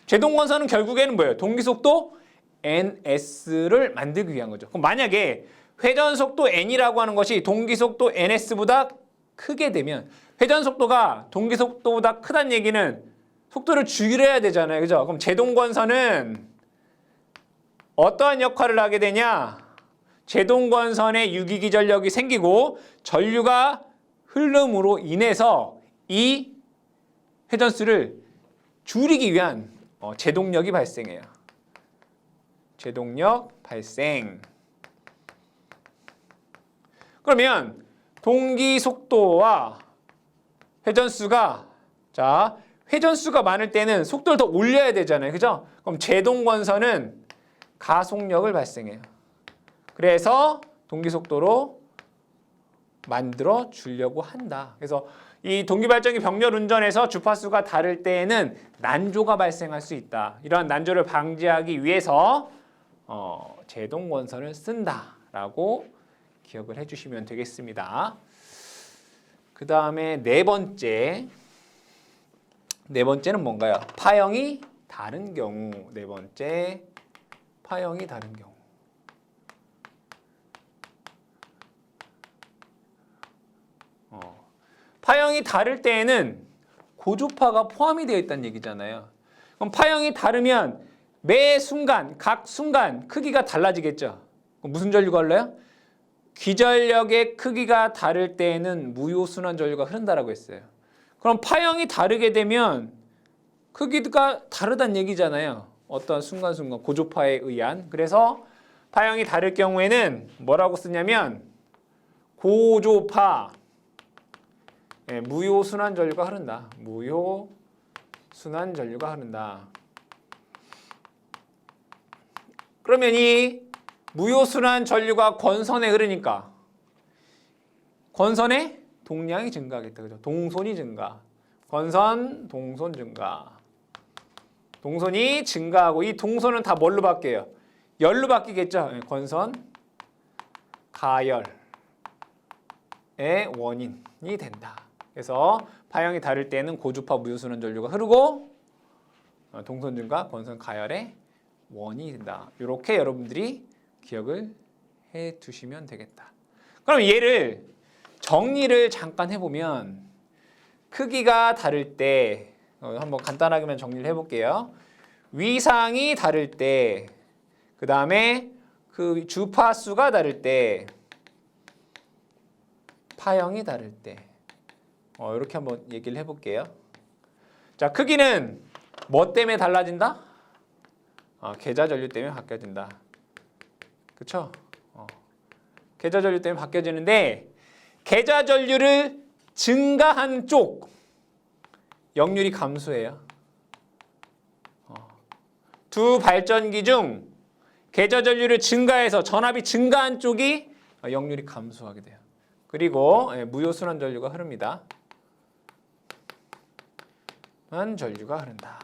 A: 제동권선은 결국에는 뭐예요? 동기속도 ns를 만들기 위한 거죠. 그럼 만약에 회전속도 n이라고 하는 것이 동기속도 ns보다 크게 되면, 회전속도가 동기속도보다 크다는 얘기는 속도를 줄여야 되잖아요. 그죠? 그럼 제동권선은 어떠한 역할을 하게 되냐? 제동권선에 유기기전력이 생기고 전류가 흐름으로 인해서 이 회전수를 줄이기 위한 제동력이 발생해요. 제동력 발생. 그러면 동기속도와 회전수가 많을 때는 속도를 더 올려야 되잖아요. 그죠? 그럼 제동권선은 가속력을 발생해요. 그래서 동기속도로 만들어 주려고 한다. 그래서 이 동기발전기 병렬 운전에서 주파수가 다를 때에는 난조가 발생할 수 있다. 이러한 난조를 방지하기 위해서 제동권선을 쓴다라고 기억을 해주시면 되겠습니다. 그 다음에 네 번째는 뭔가요? 파형이 다른 경우. 네 번째, 파형이 다른 경우. 파형이 다를 때에는 고주파가 포함이 되어 있다는 얘기잖아요. 그럼 파형이 다르면 매 순간, 각 순간 크기가 달라지겠죠. 그럼 무슨 전류가 흘러요? 기전력의 크기가 다를 때에는 무효순환 전류가 흐른다라고 했어요. 그럼 파형이 다르게 되면 크기가 다르다는 얘기잖아요. 어떤 순간순간 고주파에 의한. 그래서 파형이 다를 경우에는 뭐라고 쓰냐면 고조파, 무효순환 전류가 흐른다. 무효순환 전류가 흐른다. 그러면 이 무효순환 전류가 권선에 흐르니까 권선의 동량이 증가하겠다. 그죠? 동손이 증가. 권선, 동손 증가. 동손이 증가하고 이 동손은 다 뭘로 바뀌어요? 열로 바뀌겠죠? 권선, 가열의 원인이 된다. 그래서 파형이 다를 때는 고주파 무효순환 전류가 흐르고 동손 증가, 권선 가열의 원인이 된다. 이렇게 여러분들이 기억을 해 두시면 되겠다. 그럼 얘를 정리를 잠깐 해보면 크기가 다를 때 한번 간단하게만 정리를 해볼게요. 위상이 다를 때, 그 다음에 그 주파수가 다를 때, 파형이 다를 때 이렇게 한번 얘기를 해볼게요. 자, 크기는 뭐 때문에 달라진다? 계좌 전류 때문에 바뀌어진다. 그쵸? 계좌 전류 때문에 바뀌어지는데 계좌 전류를 증가한 쪽 역률이 감소해요. 두 발전기 중 계좌 전류를 증가해서 전압이 증가한 쪽이 역률이 감소하게 돼요. 그리고 무효순환 전류가 흐릅니다. 전류가 흐른다.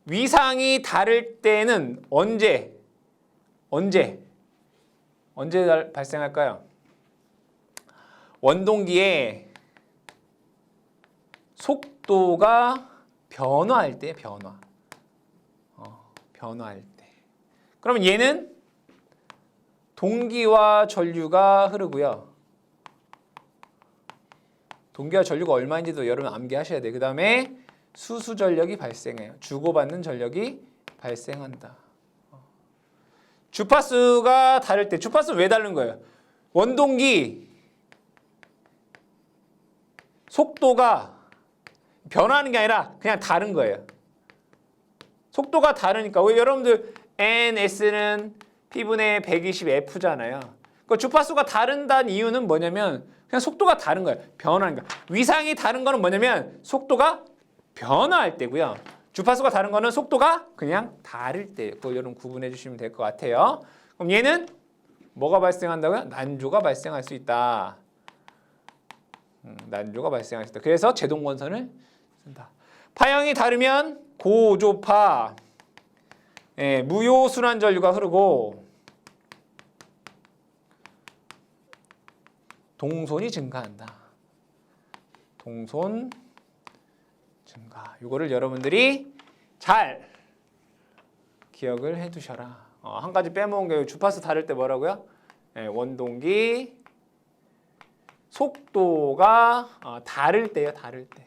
A: 위상이 다를 때는 언제 발생할까요? 원동기의 속도가 변화할 때, 변화할 때. 그러면 얘는 동기와 전류가 흐르고요. 동기와 전류가 얼마인지도 여러분 암기하셔야 돼요. 그 다음에 수수 전력이 발생해요. 주고받는 전력이 발생한다. 주파수가 다를 때, 주파수는 왜 다른 거예요? 원동기 속도가 변화하는 게 아니라 그냥 다른 거예요. 속도가 다르니까. 왜 여러분들 NS는 P분의 120F잖아요. 그 주파수가 다른다는 이유는 뭐냐면 그냥 속도가 다른 거예요. 변화하는 거. 위상이 다른 거는 뭐냐면 속도가 변화할 때고요. 주파수가 다른 거는 속도가 그냥 다를 때. 그걸 여러분 구분해 주시면 될 것 같아요. 그럼 얘는 뭐가 발생한다고요? 난조가 발생할 수 있다. 난조가 발생할 수 있다. 그래서 제동권선을 쓴다. 파형이 다르면 고조파, 무효순환 전류가 흐르고 동손이 증가한다. 동손 증가. 이거를 여러분들이 잘 기억을 해 두셔라. 한 가지 빼먹은 게 주파수 다를 때 뭐라고요? 원동기 속도가 다를 때요. 다를 때.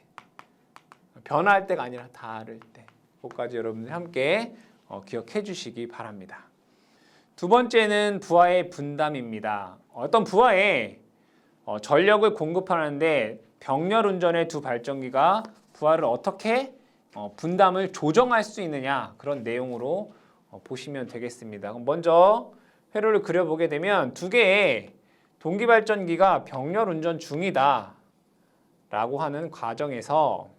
A: 변화할 때가 아니라 다를 때. 그것까지 여러분들이 함께 기억해 주시기 바랍니다. 두 번째는 부하의 분담입니다. 어떤 부하에 전력을 공급하는데 병렬 운전의 두 발전기가 부하를 어떻게 분담을 조정할 수 있느냐, 그런 내용으로 보시면 되겠습니다. 그럼 먼저 회로를 그려보게 되면 두 개의 동기 발전기가 병렬 운전 중이다 라고 하는 과정에서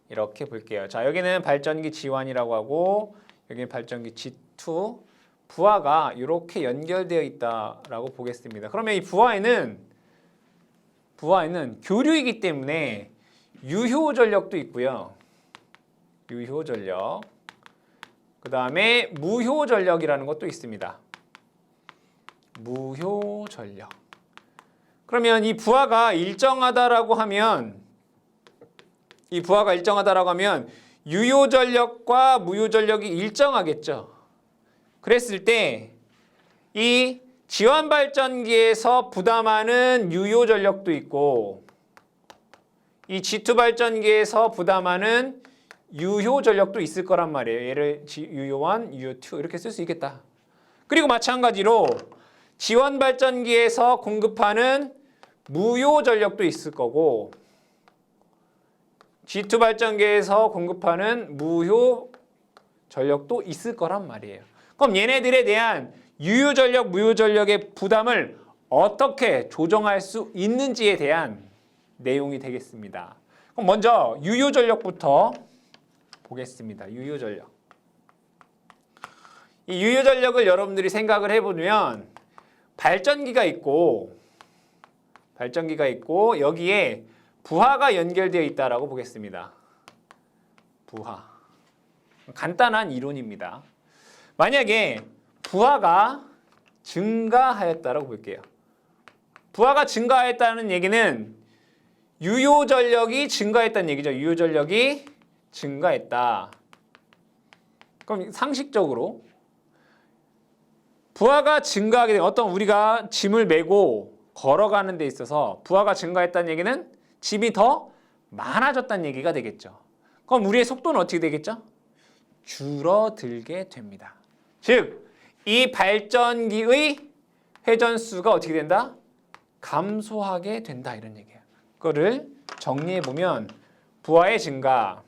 A: 이렇게 볼게요. 자, 여기는 발전기 G1이라고 하고 여기는 발전기 G2, 부하가 이렇게 연결되어 있다라고 보겠습니다. 그러면 이 부하에는 교류이기 때문에 유효 전력도 있고요. 유효 전력. 그 다음에 무효 전력이라는 것도 있습니다. 무효 전력. 그러면 이 부하가 일정하다라고 하면 유효전력과 무효전력이 일정하겠죠. 그랬을 때 이 지원발전기에서 부담하는 유효전력도 있고 이 G2발전기에서 부담하는 유효전력도 있을 거란 말이에요. 얘를 유효1, 유효2 이렇게 쓸 수 있겠다. 그리고 마찬가지로 지원발전기에서 공급하는 무효전력도 있을 거고 G2발전기에서 공급하는 무효전력도 있을 거란 말이에요. 그럼 얘네들에 대한 유효전력, 무효전력의 부담을 어떻게 조정할 수 있는지에 대한 내용이 되겠습니다. 그럼 먼저 유효전력부터 보겠습니다. 유효전력. 이 유효전력을 여러분들이 생각을 해보면 발전기가 있고 여기에 부하가 연결되어 있다라고 보겠습니다. 부하. 간단한 이론입니다. 만약에 부하가 증가하였다라고 볼게요. 부하가 증가하였다는 얘기는 유효전력이 증가했다는 얘기죠. 유효전력이 증가했다. 그럼 상식적으로 부하가 증가하게 되면 어떤 우리가 짐을 메고 걸어가는 데 있어서 부하가 증가했다는 얘기는 짐이 더 많아졌다는 얘기가 되겠죠. 그럼 우리의 속도는 어떻게 되겠죠? 줄어들게 됩니다. 즉, 이 발전기의 회전수가 어떻게 된다? 감소하게 된다 이런 얘기예요. 그거를 정리해 보면 부하의 증가,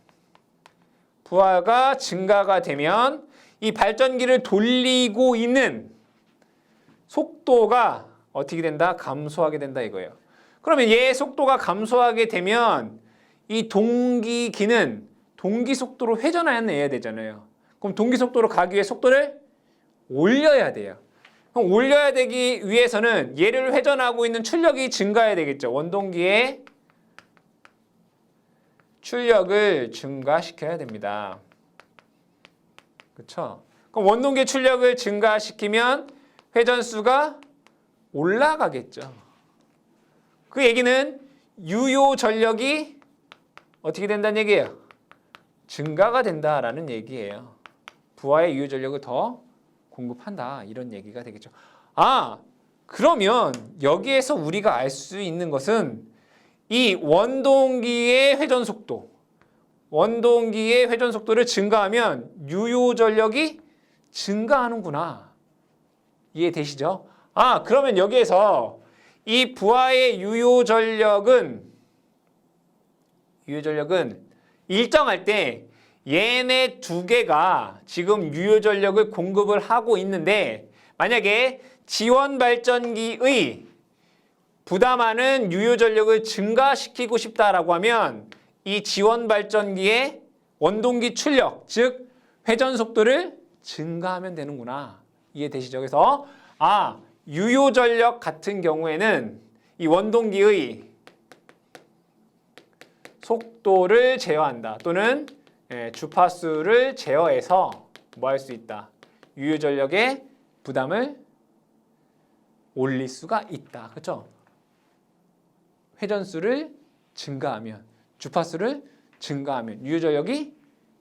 A: 부하가 증가가 되면 이 발전기를 돌리고 있는 속도가 어떻게 된다? 감소하게 된다 이거예요. 그러면 얘의 속도가 감소하게 되면 이 동기기는 동기 속도로 회전해야 되잖아요. 그럼 동기 속도로 가기 위해 속도를 올려야 돼요. 그럼 올려야 되기 위해서는 얘를 회전하고 있는 출력이 증가해야 되겠죠. 원동기의 출력을 증가시켜야 됩니다. 그렇죠? 그럼 원동기 출력을 증가시키면 회전수가 올라가겠죠. 그 얘기는 유효 전력이 어떻게 된다는 얘기예요? 증가가 된다라는 얘기예요. 부하의 유효 전력을 더 공급한다 이런 얘기가 되겠죠. 아, 그러면 여기에서 우리가 알 수 있는 것은 이 원동기의 회전 속도를 증가하면 유효 전력이 증가하는구나. 이해되시죠? 아, 그러면 여기에서 이 부하의 유효 전력은 일정할 때 얘네 두 개가 지금 유효 전력을 공급을 하고 있는데 만약에 지원 발전기의 부담하는 유효 전력을 증가시키고 싶다라고 하면 이 지원 발전기의 원동기 출력, 즉 회전 속도를 증가하면 되는구나. 이해되시죠? 그래서 유효 전력 같은 경우에는 이 원동기의 속도를 제어한다. 또는 주파수를 제어해서 뭐 할 수 있다? 유효 전력의 부담을 올릴 수가 있다. 그렇죠? 회전수를 증가하면, 주파수를 증가하면 유효 전력이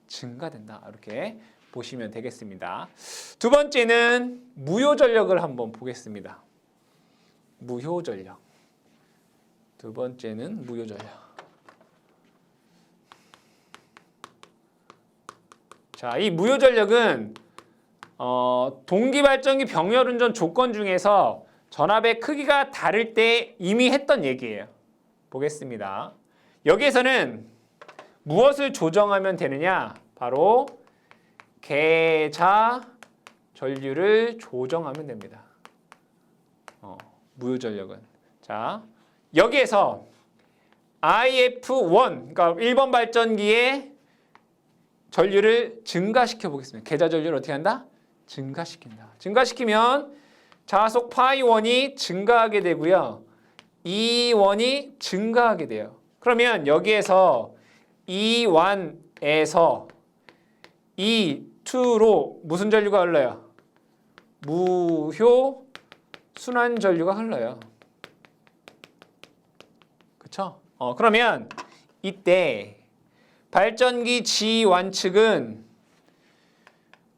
A: 증가된다. 이렇게 보시면 되겠습니다. 두 번째는 무효 전력을 한번 보겠습니다. 무효 전력. 두 번째는 무효 전력. 자, 이 무효 전력은 동기 발전기 병렬 운전 조건 중에서 전압의 크기가 다를 때 이미 했던 얘기예요. 보겠습니다. 여기에서는 무엇을 조정하면 되느냐? 바로 계자 전류를 조정하면 됩니다. 무효 전력은. 자, 여기에서 IF1, 그러니까 1번 발전기의 전류를 증가시켜 보겠습니다. 계자 전류를 어떻게 한다? 증가시킨다. 증가시키면 자속 파이1이 증가하게 되고요. E1이 증가하게 돼요. 그러면 여기에서 E1에서 E2로 무슨 전류가 흘러요? 무효 순환 전류가 흘러요. 그러면 이때 발전기 G1 측은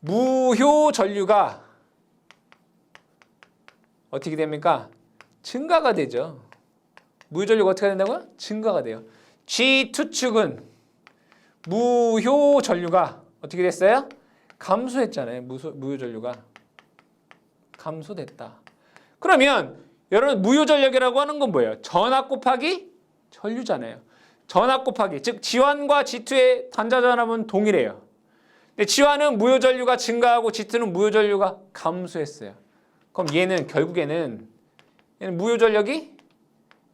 A: 무효 전류가 어떻게 됩니까? 증가가 되죠. 무효 전류가 어떻게 된다고요? 증가가 돼요. G2 측은 무효 전류가 어떻게 됐어요? 감소했잖아요. 무효 전류가 감소됐다. 그러면 여러분 무효 전력이라고 하는 건 뭐예요? 전압 곱하기 전류잖아요. 전압 곱하기 즉 G1과 G2의 단자 전압은 동일해요. 근데 G1은 무효 전류가 증가하고 G2는 무효 전류가 감소했어요. 그럼 결국에는 얘는 무효 전력이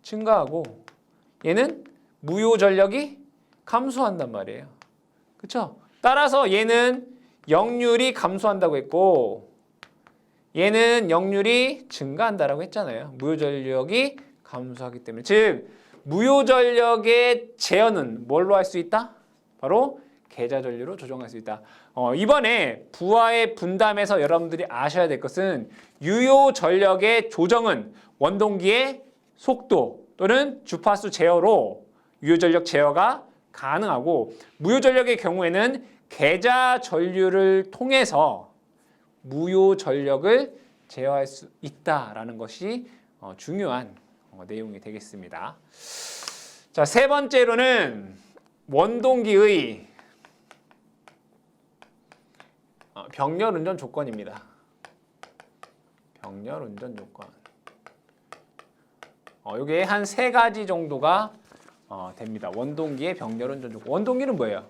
A: 증가하고 얘는 무효 전력이 감소한단 말이에요. 그렇죠? 따라서 얘는 역률이 감소한다고 했고 얘는 역률이 증가한다라고 했잖아요. 무효 전력이 감소하기 때문에. 즉 무효 전력의 제어는 뭘로 할 수 있다? 바로 계좌 전류로 조정할 수 있다. 이번에 부하의 분담에서 여러분들이 아셔야 될 것은 유효 전력의 조정은 원동기의 속도 또는 주파수 제어로 유효 전력 제어가 가능하고 무효 전력의 경우에는 계좌 전류를 통해서 무효 전력을 제어할 수 있다라는 것이 중요한 내용이 되겠습니다. 자, 세 번째로는 원동기의 병렬 운전 조건입니다. 병렬 운전 조건. 이게 한 세 가지 정도가 됩니다. 원동기의 병렬 운전 조건. 원동기는 뭐예요?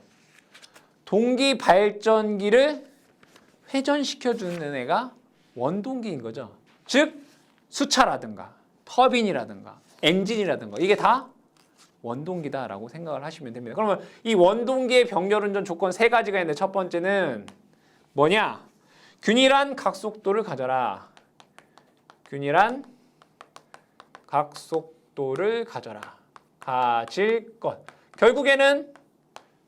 A: 동기 발전기를 회전시켜주는 애가 원동기인 거죠. 즉 수차라든가 터빈이라든가 엔진이라든가 이게 다 원동기다라고 생각을 하시면 됩니다. 그러면 이 원동기의 병렬 운전 조건 세 가지가 있는데 첫 번째는 뭐냐? 균일한 각속도를 가져라. 균일한 각속도를 가져라. 가질 것. 결국에는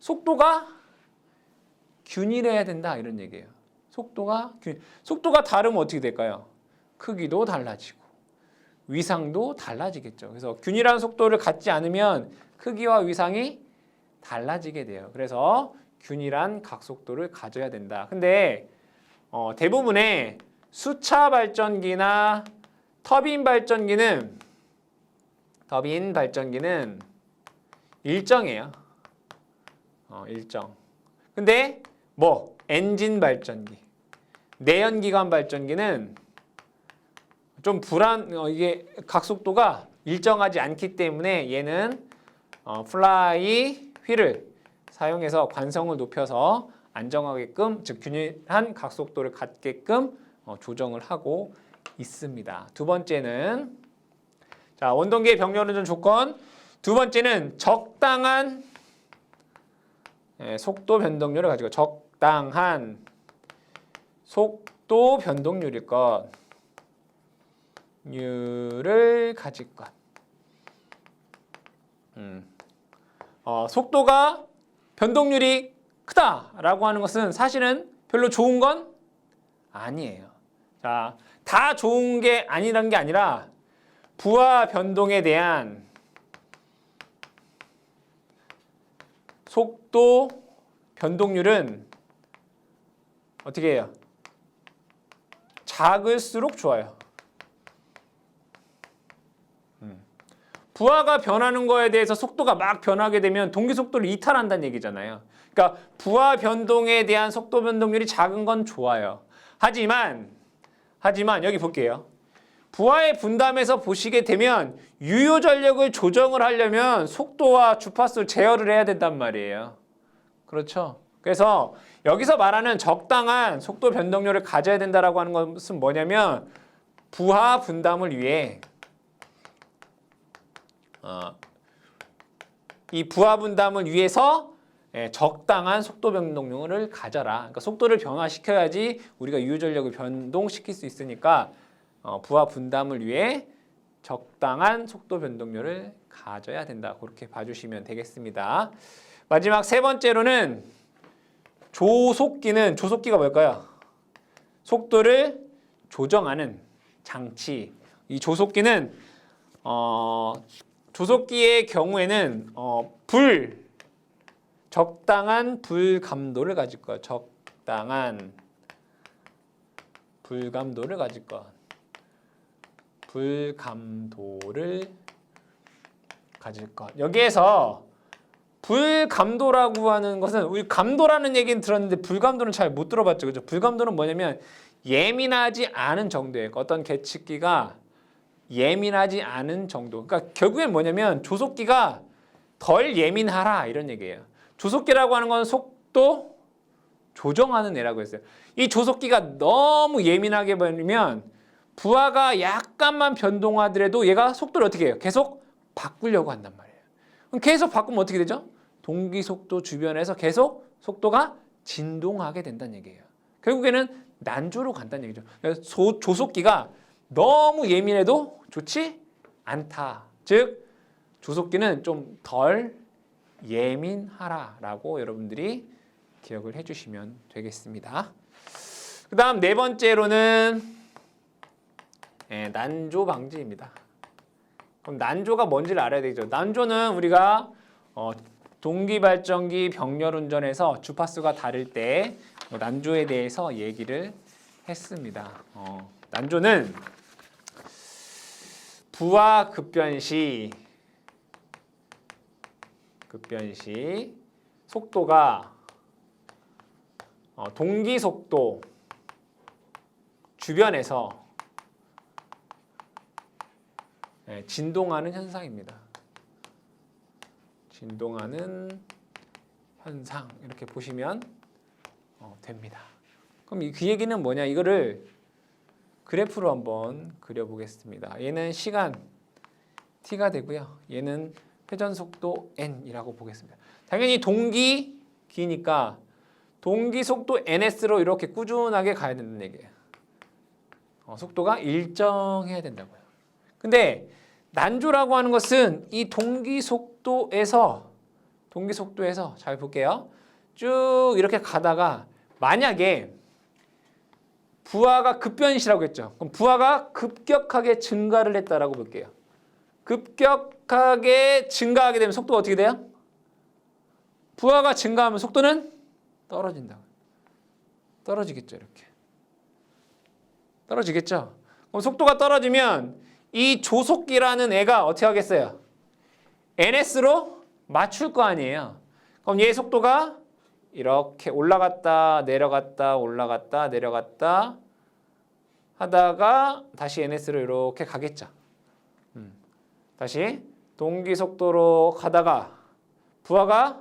A: 속도가 균일해야 된다 이런 얘기예요. 속도가 다르면 어떻게 될까요? 크기도 달라지고 위상도 달라지겠죠. 그래서 균일한 속도를 갖지 않으면 크기와 위상이 달라지게 돼요. 그래서 균일한 각속도를 가져야 된다. 근데 대부분의 수차 발전기나 터빈 발전기는 일정해요. 일정. 근데 엔진 발전기, 내연기관 발전기는 좀 이게 각속도가 일정하지 않기 때문에 얘는 플라이 휠을 사용해서 관성을 높여서 안정하게끔 즉 균일한 각속도를 갖게끔 조정을 하고 있습니다. 두 번째는 자, 원동기의 병렬 운전 조건. 두 번째는 적당한 속도 변동률을 가지고 적당한 속도 변동률일 것. 를 가질 것. 속도가 변동률이 크다라고 하는 것은 사실은 별로 좋은 건 아니에요. 자, 다 좋은 게 아니라는 게 아니라 부하 변동에 대한 속도 변동률은 어떻게 해요? 작을수록 좋아요. 부하가 변하는 거에 대해서 속도가 막 변하게 되면 동기 속도를 이탈한다는 얘기잖아요. 그러니까 부하 변동에 대한 속도 변동률이 작은 건 좋아요. 하지만 여기 볼게요. 부하의 분담에서 보시게 되면 유효 전력을 조정을 하려면 속도와 주파수 제어를 해야 된단 말이에요. 그렇죠? 그래서 여기서 말하는 적당한 속도 변동률을 가져야 된다라고 하는 것은 뭐냐면 부하 분담을 위해 이 부하 분담을 위해서 적당한 속도 변동률을 가져라. 그러니까 속도를 변화시켜야지 우리가 유효 전력을 변동시킬 수 있으니까 부하 분담을 위해 적당한 속도 변동률을 가져야 된다. 그렇게 봐주시면 되겠습니다. 마지막 세 번째로는 조속기가 뭘까요? 속도를 조정하는 장치. 이 조속기는 조속기의 경우에는 적당한 불감도를 가질 거야. 적당한 불감도를 가질 거야. 불감도를 가질 것. 여기에서 불감도라고 하는 것은 우리 감도라는 얘기는 들었는데 불감도는 잘 못 들어봤죠. 그죠? 불감도는 뭐냐면 예민하지 않은 정도예요. 어떤 계측기가 예민하지 않은 정도. 그러니까 결국엔 뭐냐면 조속기가 덜 예민하라 이런 얘기예요. 조속기라고 하는 건 속도 조정하는 애라고 했어요. 이 조속기가 너무 예민하게 버리면 부하가 약간만 변동하더라도 얘가 속도를 어떻게 해요? 계속 바꾸려고 한단 말이에요. 그럼 계속 바꾸면 어떻게 되죠? 동기 속도 주변에서 계속 속도가 진동하게 된다는 얘기예요. 결국에는 난조로 간다는 얘기죠. 그래서 조속기가 너무 예민해도 좋지 않다. 즉 조속기는 좀 덜 예민하라라고 여러분들이 기억을 해주시면 되겠습니다. 그 다음 네 번째로는 난조 방지입니다. 그럼 난조가 뭔지를 알아야 되죠. 난조는 우리가 동기발전기 병렬운전에서 주파수가 다를 때 난조에 대해서 얘기를 했습니다. 난조는 부하 급변 시 속도가 동기 속도 주변에서 진동하는 현상입니다. 진동하는 현상 이렇게 보시면 됩니다. 그럼 그 얘기는 뭐냐? 이거를 그래프로 한번 그려보겠습니다. 얘는 시간 t가 되고요. 얘는 회전 속도 n이라고 보겠습니다. 당연히 동기기니까 동기 속도 ns로 이렇게 꾸준하게 가야 된다는 얘기예요. 속도가 일정해야 된다고요. 근데 난조라고 하는 것은 이 동기 속도에서 잘 볼게요. 쭉 이렇게 가다가 만약에 부하가 급변시라고 했죠. 그럼 부하가 급격하게 증가를 했다라고 볼게요. 급격하게 증가하게 되면 속도가 어떻게 돼요? 부하가 증가하면 속도는 떨어진다고. 떨어지겠죠, 이렇게. 떨어지겠죠. 그럼 속도가 떨어지면 이 조속기라는 애가 어떻게 하겠어요? ns로 맞출 거 아니에요. 그럼 얘 속도가 이렇게 올라갔다 내려갔다 올라갔다 내려갔다 하다가 다시 ns로 이렇게 가겠죠. 다시 동기 속도로 가다가 부하가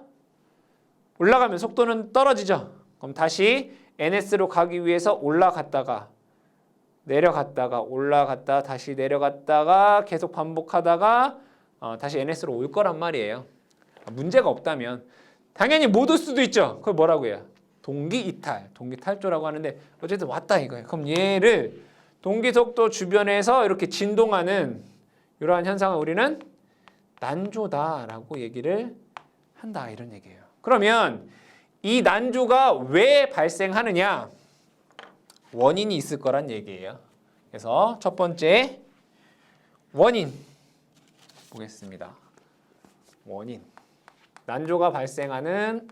A: 올라가면 속도는 떨어지죠. 그럼 다시 ns로 가기 위해서 올라갔다가 내려갔다가 올라갔다 다시 내려갔다가 계속 반복하다가 다시 ns로 올 거란 말이에요. 문제가 없다면 당연히 못 올 수도 있죠. 그걸 뭐라고 해요? 동기 이탈, 동기 탈조라고 하는데 어쨌든 왔다 이거예요. 그럼 얘를 동기 속도 주변에서 이렇게 진동하는 이러한 현상을 우리는 난조다라고 얘기를 한다 이런 얘기예요. 그러면 이 난조가 왜 발생하느냐? 원인이 있을 거란 얘기예요. 그래서 첫 번째 원인 보겠습니다. 원인. 난조가 발생하는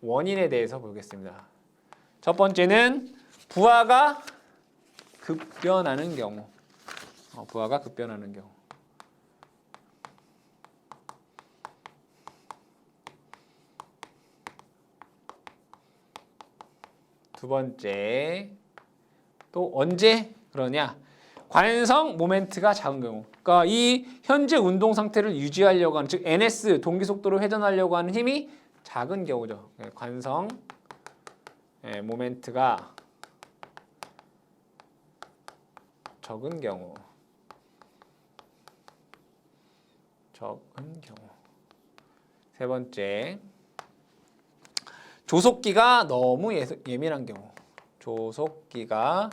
A: 원인에 대해서 보겠습니다. 첫 번째는 부하가 급변하는 경우. 부하가 급변하는 경우. 두 번째, 또 언제 그러냐? 관성 모멘트가 작은 경우. 그러니까 이 현재 운동 상태를 유지하려고 하는, 즉 ns 동기 속도로 회전하려고 하는 힘이 작은 경우죠. 관성 모멘트가 적은 경우. 세 번째, 조속기가 너무 예민한 경우. 조속기가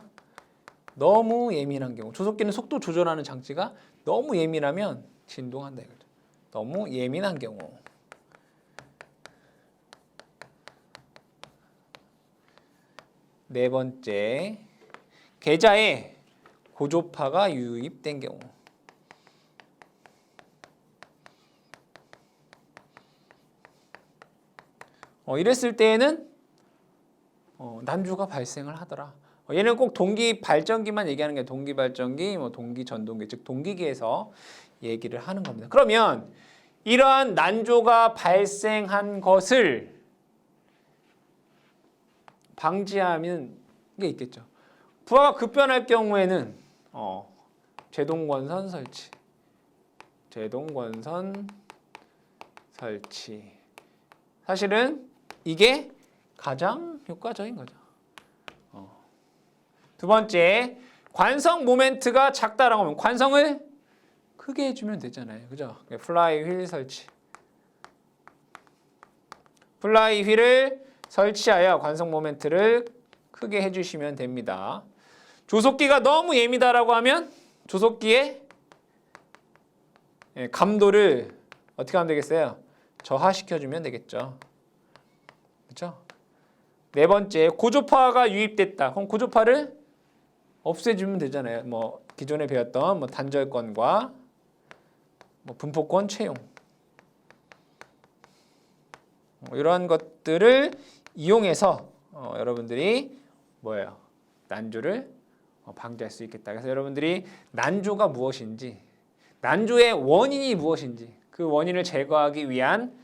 A: 너무 예민한 경우. 조속기는 속도 조절하는 장치가 너무 예민하면 진동한다 이거죠. 너무 예민한 경우. 네 번째, 계좌에 고조파가 유입된 경우. 이랬을 때에는 난조가 발생을 하더라. 얘는 꼭 동기 발전기만 얘기하는 게 동기 발전기, 뭐 동기 전동기, 즉 동기기에서 얘기를 하는 겁니다. 그러면 이러한 난조가 발생한 것을 방지하면 게 있겠죠. 부하가 급변할 경우에는 제동권선 설치, 제동권선 설치. 사실은 이게 가장 효과적인 거죠. 두 번째, 관성 모멘트가 작다라고 하면 관성을 크게 해주면 되잖아요. 그죠? 플라이 휠 설치. 플라이 휠을 설치하여 관성 모멘트를 크게 해주시면 됩니다. 조속기가 너무 예민하다고 하면 조속기의 감도를 어떻게 하면 되겠어요? 저하시켜주면 되겠죠. 그렇죠? 네 번째, 고조파가 유입됐다. 그럼 고조파를 없애주면 되잖아요. 뭐 기존에 배웠던 뭐 단절권과 뭐 분포권 채용 이러한 것들을 이용해서 여러분들이 뭐예요? 난조를 방지할 수 있겠다. 그래서 여러분들이 난조가 무엇인지, 난조의 원인이 무엇인지, 그 원인을 제거하기 위한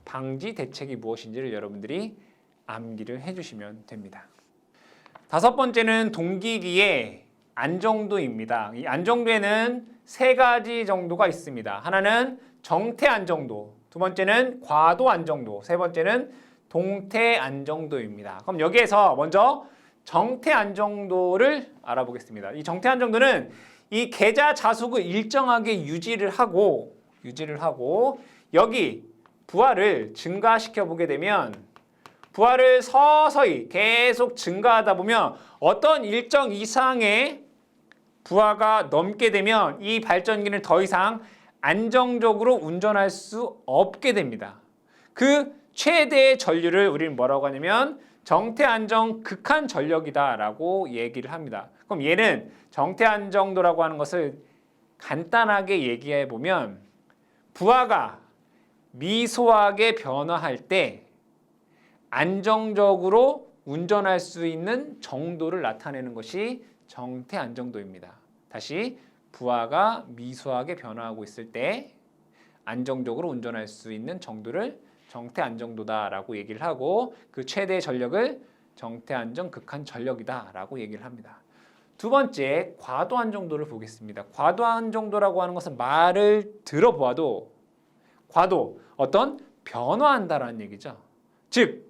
A: 방지 대책이 무엇인지를 여러분들이 암기를 해주시면 됩니다. 다섯 번째는 동기기의 안정도입니다. 이 안정도에는 세 가지 정도가 있습니다. 하나는 정태 안정도, 두 번째는 과도 안정도, 세 번째는 동태 안정도입니다. 그럼 여기에서 먼저 정태 안정도를 알아보겠습니다. 이 정태 안정도는 이 계좌 자속을 일정하게 유지를 하고 여기 부하를 증가시켜 보게 되면 부하를 서서히 계속 증가하다 보면 어떤 일정 이상의 부하가 넘게 되면 이 발전기는 더 이상 안정적으로 운전할 수 없게 됩니다. 그 최대의 전류를 우리는 뭐라고 하냐면 정태 안정 극한 전력이다라고 얘기를 합니다. 그럼 얘는 정태 안정도라고 하는 것을 간단하게 얘기해 보면 부하가 미소하게 변화할 때 안정적으로 운전할 수 있는 정도를 나타내는 것이 정태 안정도입니다. 다시 부하가 미소하게 변화하고 있을 때 안정적으로 운전할 수 있는 정도를 정태 안정도다라고 얘기를 하고 그 최대 전력을 정태 안정 극한 전력이다라고 얘기를 합니다. 두 번째, 과도 안정도를 보겠습니다. 과도 안정도라고 하는 것은 말을 들어보아도 과도 어떤 변화한다라는 얘기죠. 즉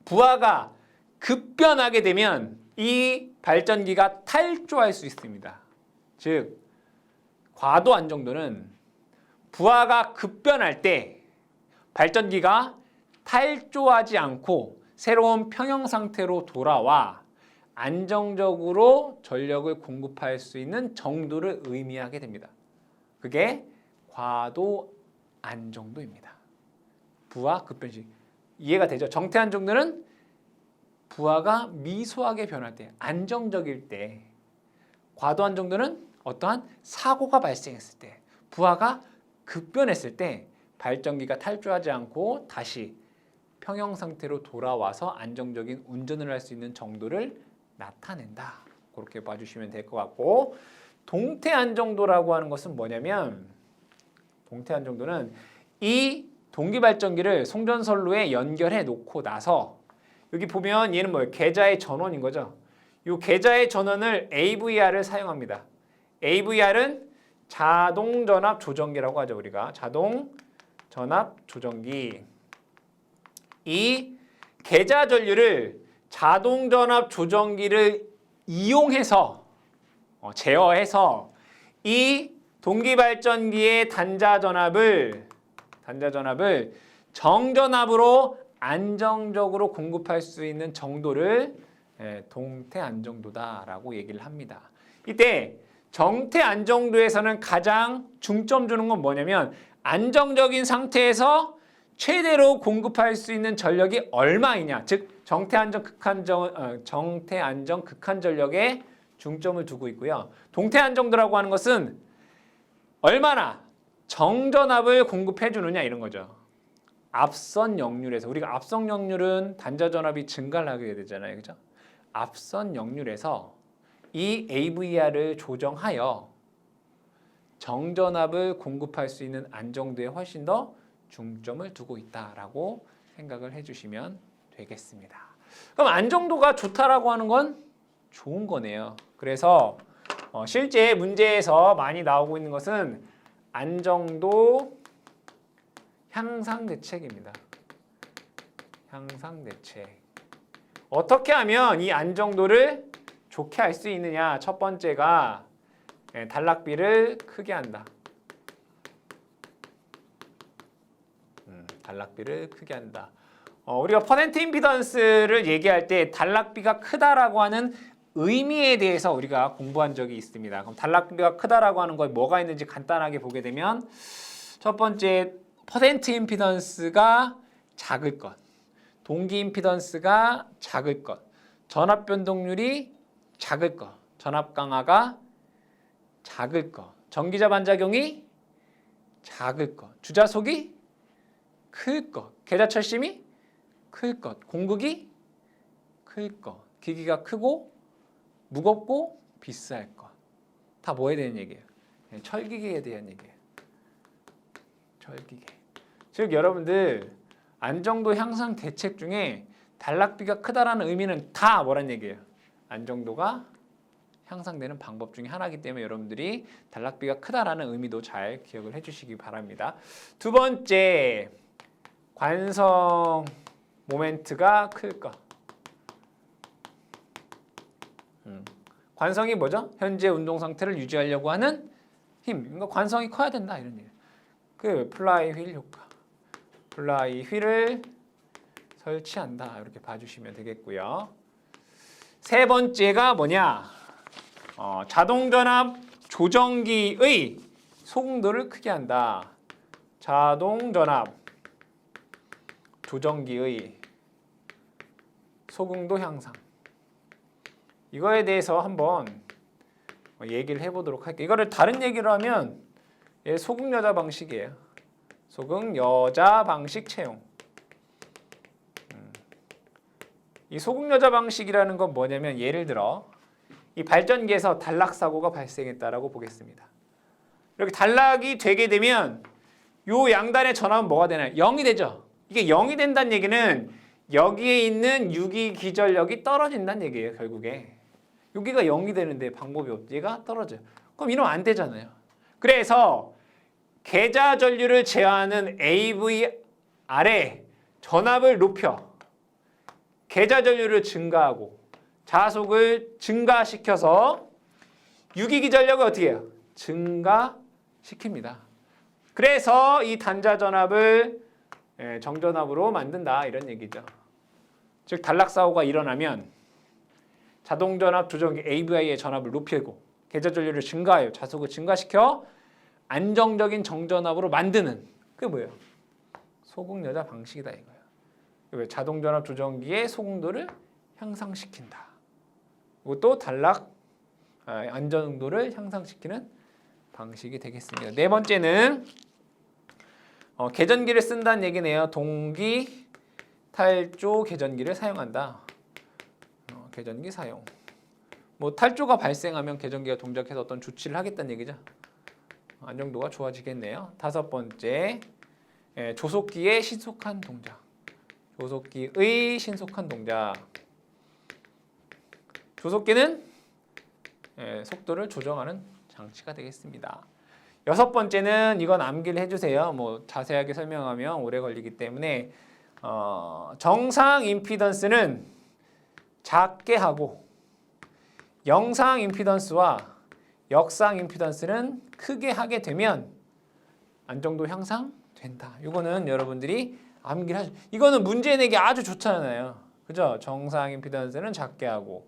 A: 부하가 급변하게 되면 이 발전기가 탈조할 수 있습니다. 즉 과도 안정도는 부하가 급변할 때 발전기가 탈조하지 않고 새로운 평형 상태로 돌아와 안정적으로 전력을 공급할 수 있는 정도를 의미하게 됩니다. 그게 과도 안정도입니다. 부하 급변식. 이해가 되죠? 정태 안정도는 부하가 미소하게 변할 때, 안정적일 때, 과도 안정도는 어떠한 사고가 발생했을 때, 부하가 급변했을 때 발전기가 탈주하지 않고 다시 평형 상태로 돌아와서 안정적인 운전을 할 수 있는 정도를 나타낸다. 그렇게 봐주시면 될 것 같고, 동태 안정도라고 하는 것은 뭐냐면 동태 안정도는 이 동기 발전기를 송전선로에 연결해 놓고 나서 여기 보면 얘는 뭐예요? 계좌의 전원인 거죠. 이 계좌의 전원을 AVR을 사용합니다. AVR은 자동 전압 조정기라고 하죠. 우리가 자동 전압 조정기. 이 계좌 전류를 자동 전압 조정기를 이용해서 제어해서 이 동기 발전기의 단자 전압을 정전압으로 안정적으로 공급할 수 있는 정도를 동태 안정도다라고 얘기를 합니다. 이때 정태 안정도에서는 가장 중점 주는 건 뭐냐면 안정적인 상태에서 최대로 공급할 수 있는 전력이 얼마이냐, 즉 정태 안정 극한 전력에 중점을 두고 있고요. 동태 안정도라고 하는 것은 얼마나 정전압을 공급해 주느냐 이런 거죠. 앞선 역률에서 우리가 앞선 역률은 단자 전압이 증가를 하게 되잖아요. 그죠? 앞선 역률에서 이 AVR을 조정하여 정전압을 공급할 수 있는 안정도에 훨씬 더 중점을 두고 있다라고 생각을 해주시면 되겠습니다. 그럼 안정도가 좋다라고 하는 건 좋은 거네요. 그래서 실제 문제에서 많이 나오고 있는 것은 안정도 향상 대책입니다. 향상 대책. 어떻게 하면 이 안정도를 좋게 할 수 있느냐? 첫 번째가 단락비를 크게 한다. 단락비를 크게 한다. 우리가 퍼센트 임피던스를 얘기할 때 단락비가 크다라고 하는 의미에 대해서 우리가 공부한 적이 있습니다. 그럼 단락비가 크다라고 하는 거 뭐가 있는지 간단하게 보게 되면 첫 번째 퍼센트 임피던스가 작을 것, 동기 임피던스가 작을 것, 전압 변동률이 작을 것, 전압 강화가 작을 것, 전기자 반작용이 작을 것, 주자속이 클 것, 계좌철심이 클 것, 공극이 클 것, 기기가 크고 무겁고 비쌀 것. 다 뭐에 대한 얘기예요? 철기계에 대한 얘기예요. 철기계. 즉 여러분들 안정도 향상 대책 중에 단락비가 크다라는 의미는 다 뭐란 얘기예요? 안정도가 향상되는 방법 중에 하나이기 때문에 여러분들이 단락비가 크다라는 의미도 잘 기억을 해주시기 바랍니다. 두 번째, 관성 모멘트가 클 것. 관성이 뭐죠? 현재 운동 상태를 유지하려고 하는 힘. 그러니까 관성이 커야 된다 이런 얘기예요. 그 플라이 휠 효과. 플라이 휠을 설치한다. 이렇게 봐주시면 되겠고요. 세 번째가 뭐냐? 자동전압 조정기의 소금도를 크게 한다. 자동전압 조정기의 소금도 향상. 이거에 대해서 한번 얘기를 해보도록 할게요. 이거를 다른 얘기로 하면 소극여자 방식이에요. 소극여자 방식 채용. 이 소극여자 방식이라는 건 뭐냐면 예를 들어 이 발전기에서 단락 사고가 발생했다라고 보겠습니다. 이렇게 단락이 되게 되면 요 양단의 전압은 뭐가 되나요? 0이 되죠. 이게 0이 된다는 얘기는 여기에 있는 유기 기전력이 떨어진다는 얘기예요. 결국에 여기가 0이 되는데 방법이 없지. 얘가 떨어져요. 그럼 이러면 안 되잖아요. 그래서 계좌 전류를 제어하는 AVR에 전압을 높여 계좌 전류를 증가하고 자속을 증가시켜서 유기기 전력을 어떻게 해요? 증가시킵니다. 그래서 이 단자 전압을 정전압으로 만든다 이런 얘기죠. 즉 단락 사고가 일어나면 자동전압 조정기 AVI의 전압을 높이고 계좌 전류를 증가하여 자속을 증가시켜 안정적인 정전압으로 만드는 그게 뭐예요? 소극여자 방식이다 이거예요. 자동전압 조정기의 소극도를 향상시킨다. 이것도 단락 안정도를 향상시키는 방식이 되겠습니다. 네 번째는 계전기를 쓴다는 얘기네요. 동기 탈조 계전기를 사용한다. 계전기 사용. 뭐 탈조가 발생하면 계전기가 동작해서 어떤 조치를 하겠다는 얘기죠. 안정도가 좋아지겠네요. 다섯 번째, 조속기의 신속한 동작. 조속기의 신속한 동작. 조속기는 속도를 조정하는 장치가 되겠습니다. 여섯 번째는 이건 암기를 해주세요. 뭐 자세하게 설명하면 오래 걸리기 때문에 정상 임피던스는 작게 하고 영상 임피던스와 역상 임피던스는 크게 하게 되면 안정도 향상된다. 이거는 여러분들이 암기를 하죠. 이거는 문제 내기 아주 좋잖아요. 그죠? 정상 임피던스는 작게 하고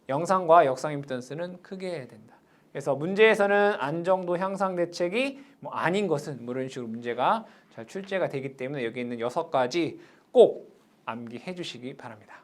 A: 영상과 역상 임피던스는 크게 해야 된다. 그래서 문제에서는 안정도 향상 대책이 아닌 것은 이런 식으로 문제가 잘 출제가 되기 때문에 여기 있는 6가지 꼭 암기해 주시기 바랍니다.